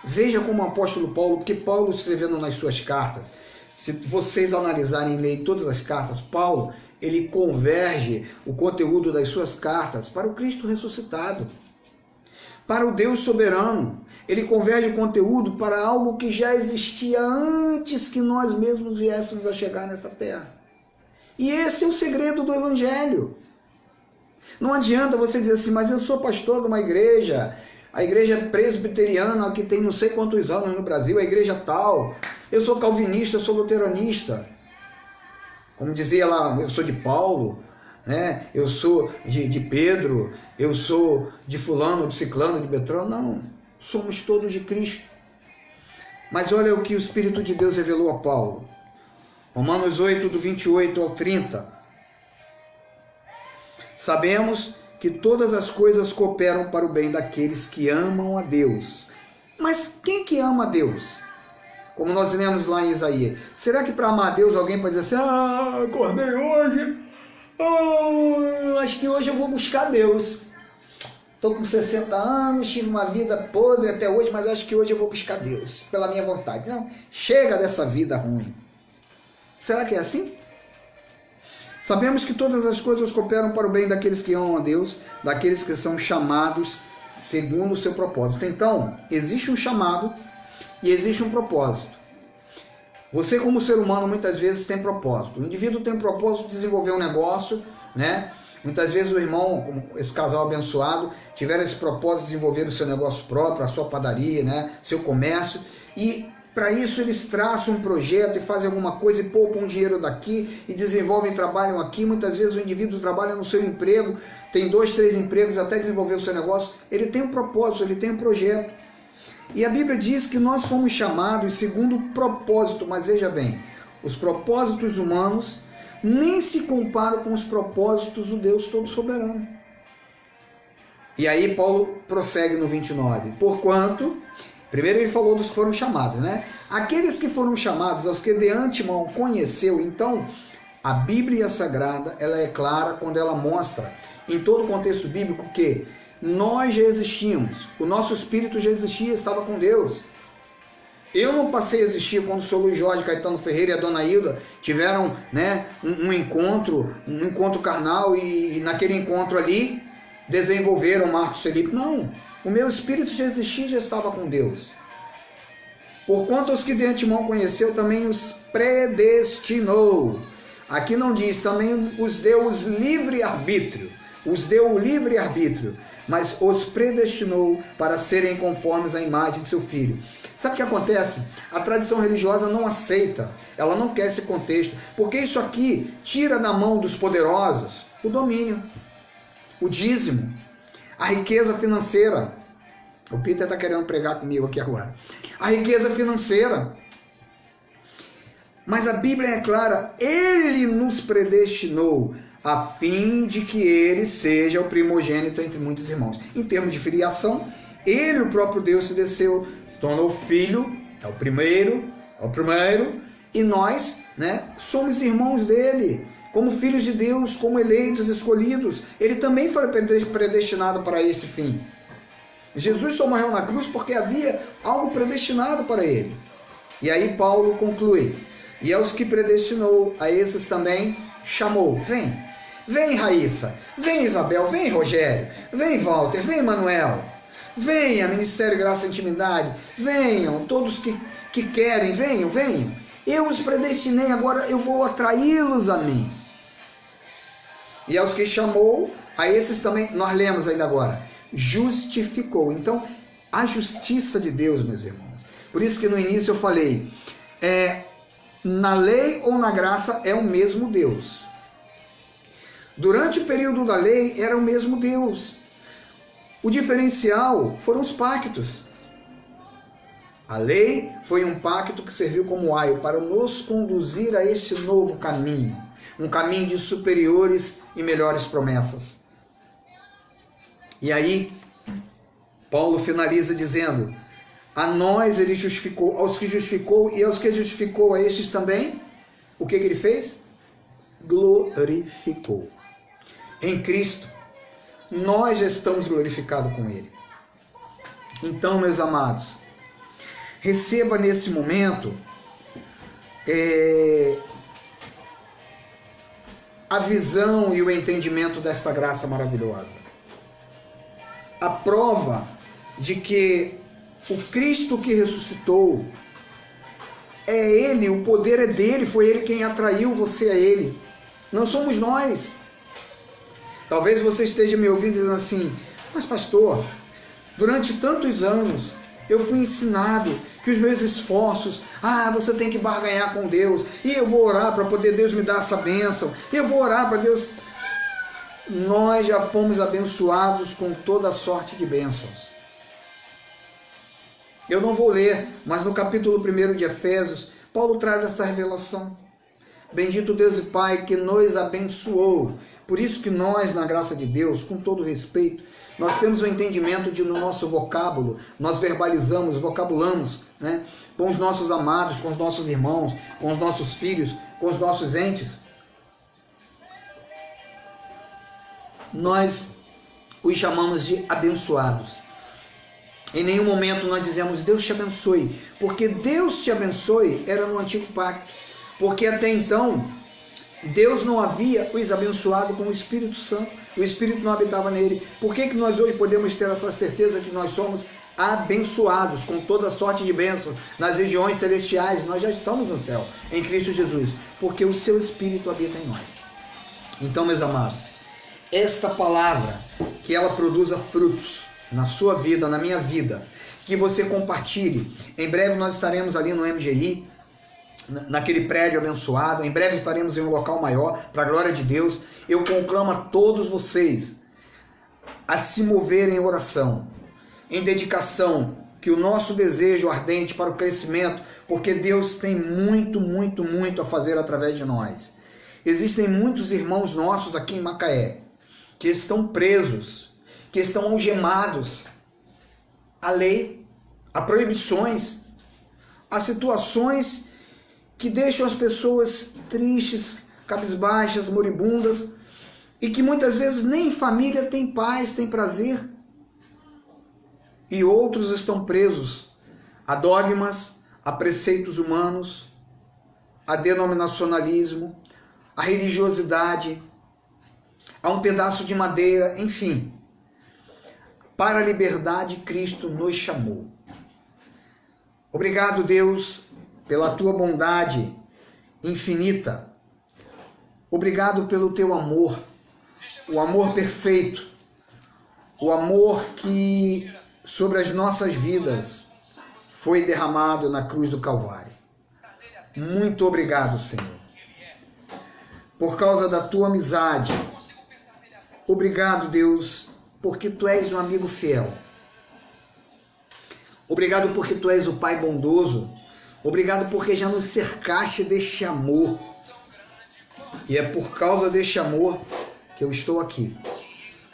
veja como o apóstolo Paulo, porque Paulo escrevendo nas suas cartas, se vocês analisarem e lerem todas as cartas, Paulo, ele converge o conteúdo das suas cartas para o Cristo ressuscitado, para o Deus soberano. Ele converge o conteúdo para algo que já existia antes que nós mesmos viéssemos a chegar nessa terra. E esse é o segredo do Evangelho. Não adianta você dizer assim, mas eu sou pastor de uma igreja, a igreja presbiteriana que tem não sei quantos anos no Brasil, a igreja tal, eu sou calvinista, eu sou luteranista. Como dizia lá, eu sou de Paulo, né? Eu sou de Pedro, eu sou de fulano, de ciclano, de Beltrano. Não, somos todos de Cristo. Mas olha o que o Espírito de Deus revelou a Paulo. Romanos 8, do 28 ao 30. Sabemos que todas as coisas cooperam para o bem daqueles que amam a Deus. Mas quem que ama a Deus? Como nós lemos lá em Isaías. Será que para amar a Deus alguém pode dizer assim, acordei hoje, acho que hoje eu vou buscar Deus. Estou com 60 anos, tive uma vida podre até hoje, mas acho que hoje eu vou buscar Deus, pela minha vontade. Não, chega dessa vida ruim. Será que é assim? Sabemos que todas as coisas cooperam para o bem daqueles que amam a Deus, daqueles que são chamados segundo o seu propósito. Então, existe um chamado e existe um propósito. Você, como ser humano, muitas vezes tem propósito. O indivíduo tem propósito de desenvolver um negócio, né? Muitas vezes o irmão, esse casal abençoado, tiveram esse propósito de desenvolver o seu negócio próprio, a sua padaria, né? Seu comércio. E para isso eles traçam um projeto e fazem alguma coisa e poupam um dinheiro daqui e desenvolvem, trabalham aqui. Muitas vezes o indivíduo trabalha no seu emprego, tem 2, 3 empregos até desenvolver o seu negócio. Ele tem um propósito, ele tem um projeto. E a Bíblia diz que nós fomos chamados segundo o propósito, mas veja bem, os propósitos humanos nem se comparam com os propósitos do Deus Todo-Soberano. E aí Paulo prossegue no 29. Porquanto, primeiro ele falou dos que foram chamados, né? Aqueles que foram chamados, aos que de antemão conheceu, então a Bíblia Sagrada, ela é clara quando ela mostra, em todo o contexto bíblico, que nós já existíamos, o nosso espírito já existia, estava com Deus. Eu não passei a existir quando o Sr. Luiz Jorge Caetano Ferreira e a Dona Hilda tiveram, né, um encontro carnal e naquele encontro ali desenvolveram Marcos Felipe. Não, o meu espírito já existia, já estava com Deus. Porquanto os que de antemão conheceu, também os predestinou. Aqui não diz, também os deu os livre-arbítrio. Os deu o livre-arbítrio, mas os predestinou para serem conformes à imagem de seu Filho. Sabe o que acontece? A tradição religiosa não aceita, ela não quer esse contexto, porque isso aqui tira da mão dos poderosos o domínio, o dízimo, a riqueza financeira. O Peter está querendo pregar comigo aqui agora. A riqueza financeira. Mas a Bíblia é clara, Ele nos predestinou a fim de que Ele seja o primogênito entre muitos irmãos. Em termos de filiação, Ele, o próprio Deus, se desceu, se tornou filho, é o primeiro, e nós, né, somos irmãos dele, como filhos de Deus, como eleitos, escolhidos. Ele também foi predestinado para este fim. Jesus só morreu na cruz porque havia algo predestinado para ele. E aí Paulo conclui, e aos que predestinou, a esses também chamou. Vem Raíssa, vem Isabel, vem Rogério, vem Walter, vem Manuel, venha Ministério Graça e Intimidade, venham todos que querem, venham. Eu os predestinei, agora eu vou atraí-los a mim. E aos que chamou, a esses também, nós lemos ainda agora, justificou. Então, a justiça de Deus, meus irmãos. Por isso que no início eu falei, na lei ou na graça é o mesmo Deus. Durante o período da lei era o mesmo Deus. O diferencial foram os pactos. A lei foi um pacto que serviu como aio para nos conduzir a este novo caminho, um caminho de superiores e melhores promessas. E aí, Paulo finaliza dizendo, a nós ele justificou, aos que justificou e aos que justificou a estes também, o que ele fez? Glorificou. Em Cristo, nós já estamos glorificados com Ele. Então, meus amados, receba nesse momento a visão e o entendimento desta graça maravilhosa. A prova de que o Cristo que ressuscitou é Ele, o poder é dele, foi Ele quem atraiu você a Ele. Não somos nós. Talvez você esteja me ouvindo dizendo assim: mas pastor, durante tantos anos eu fui ensinado que os meus esforços, você tem que barganhar com Deus, e eu vou orar para poder Deus me dar essa bênção, eu vou orar para Deus. Nós já fomos abençoados com toda sorte de bênçãos. Eu não vou ler, mas no capítulo 1 de Efésios, Paulo traz esta revelação. Bendito Deus e Pai que nos abençoou. Por isso que nós, na graça de Deus, com todo respeito, nós temos o entendimento de no nosso vocábulo, nós verbalizamos, vocabulamos, né, com os nossos amados, com os nossos irmãos, com os nossos filhos, com os nossos entes. Nós os chamamos de abençoados. Em nenhum momento nós dizemos Deus te abençoe, porque Deus te abençoe era no antigo pacto, porque até então Deus não havia os abençoado com o Espírito Santo, o Espírito não habitava nele. Por que nós hoje podemos ter essa certeza que nós somos abençoados com toda sorte de bênçãos nas regiões celestiais? Nós já estamos no céu, em Cristo Jesus, porque o seu Espírito habita em nós. Então, meus amados, esta palavra, que ela produza frutos na sua vida, na minha vida, que você compartilhe. Em breve nós estaremos ali no MGI, naquele prédio abençoado. Em breve estaremos em um local maior, para a glória de Deus. Eu conclamo a todos vocês a se moverem em oração, em dedicação, que o nosso desejo ardente para o crescimento, porque Deus tem muito, muito, muito a fazer através de nós. Existem muitos irmãos nossos aqui em Macaé que estão presos, que estão algemados à lei, a proibições, a situações que deixam as pessoas tristes, cabisbaixas, moribundas, e que muitas vezes nem em família tem paz, tem prazer. E outros estão presos a dogmas, a preceitos humanos, a denominacionalismo, a religiosidade, a um pedaço de madeira, enfim. Para a liberdade, Cristo nos chamou. Obrigado, Deus, pela tua bondade infinita. Obrigado pelo teu amor, o amor perfeito, o amor que sobre as nossas vidas foi derramado na cruz do Calvário. Muito obrigado, Senhor, por causa da tua amizade. Obrigado, Deus, porque tu és um amigo fiel. Obrigado porque tu és o Pai bondoso. Obrigado porque já nos cercaste deste amor. E é por causa deste amor que eu estou aqui,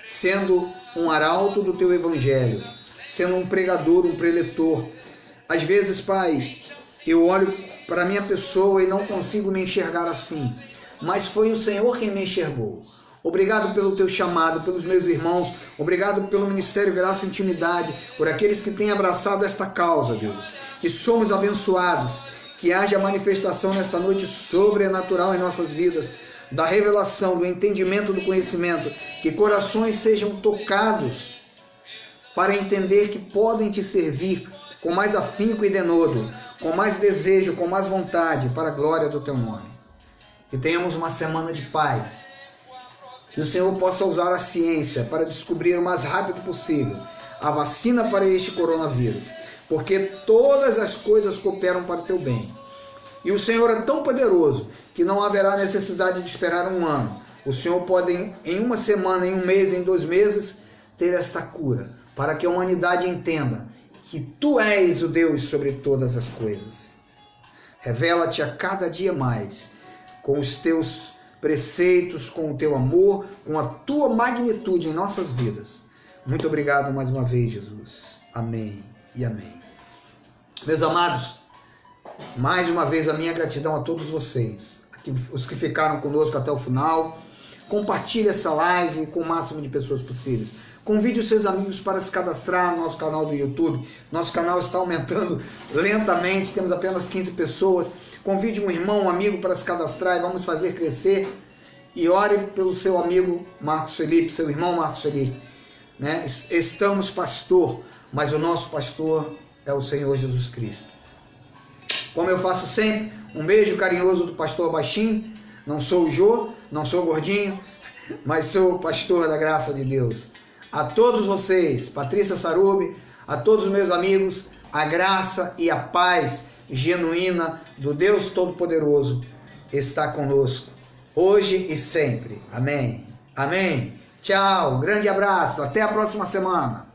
sendo um arauto do teu evangelho, sendo um pregador, um preletor. Às vezes, Pai, eu olho para a minha pessoa e não consigo me enxergar assim, mas foi o Senhor quem me enxergou. Obrigado pelo teu chamado, pelos meus irmãos, obrigado pelo Ministério Graça e Intimidade, por aqueles que têm abraçado esta causa, Deus, que somos abençoados, que haja manifestação nesta noite sobrenatural em nossas vidas, da revelação, do entendimento, do conhecimento, que corações sejam tocados para entender que podem te servir com mais afinco e denodo, com mais desejo, com mais vontade, para a glória do teu nome. Que tenhamos uma semana de paz, que o Senhor possa usar a ciência para descobrir o mais rápido possível a vacina para este coronavírus, porque todas as coisas cooperam para o teu bem. E o Senhor é tão poderoso que não haverá necessidade de esperar um ano. O Senhor pode, em uma semana, em um mês, em 2 meses, ter esta cura, para que a humanidade entenda que tu és o Deus sobre todas as coisas. Revela-te a cada dia mais com os teus preceitos, com o teu amor, com a tua magnitude em nossas vidas. Muito obrigado mais uma vez, Jesus. Amém e amém. Meus amados, mais uma vez a minha gratidão a todos vocês, os que ficaram conosco até o final. Compartilhe essa live com o máximo de pessoas possíveis. Convide os seus amigos para se cadastrar no nosso canal do YouTube. Nosso canal está aumentando lentamente, temos apenas 15 pessoas. Convide um irmão, um amigo para se cadastrar e vamos fazer crescer. E ore pelo seu amigo Marcos Felipe, seu irmão Marcos Felipe. Né? Estamos pastor, mas o nosso pastor é o Senhor Jesus Cristo. Como eu faço sempre, um beijo carinhoso do pastor baixinho. Não sou o Jô, não sou gordinho, mas sou pastor da graça de Deus. A todos vocês, Patrícia Sarubi, a todos os meus amigos, a graça e a paz genuína do Deus Todo-Poderoso está conosco, hoje e sempre. Amém. Amém. Tchau, grande abraço, até a próxima semana.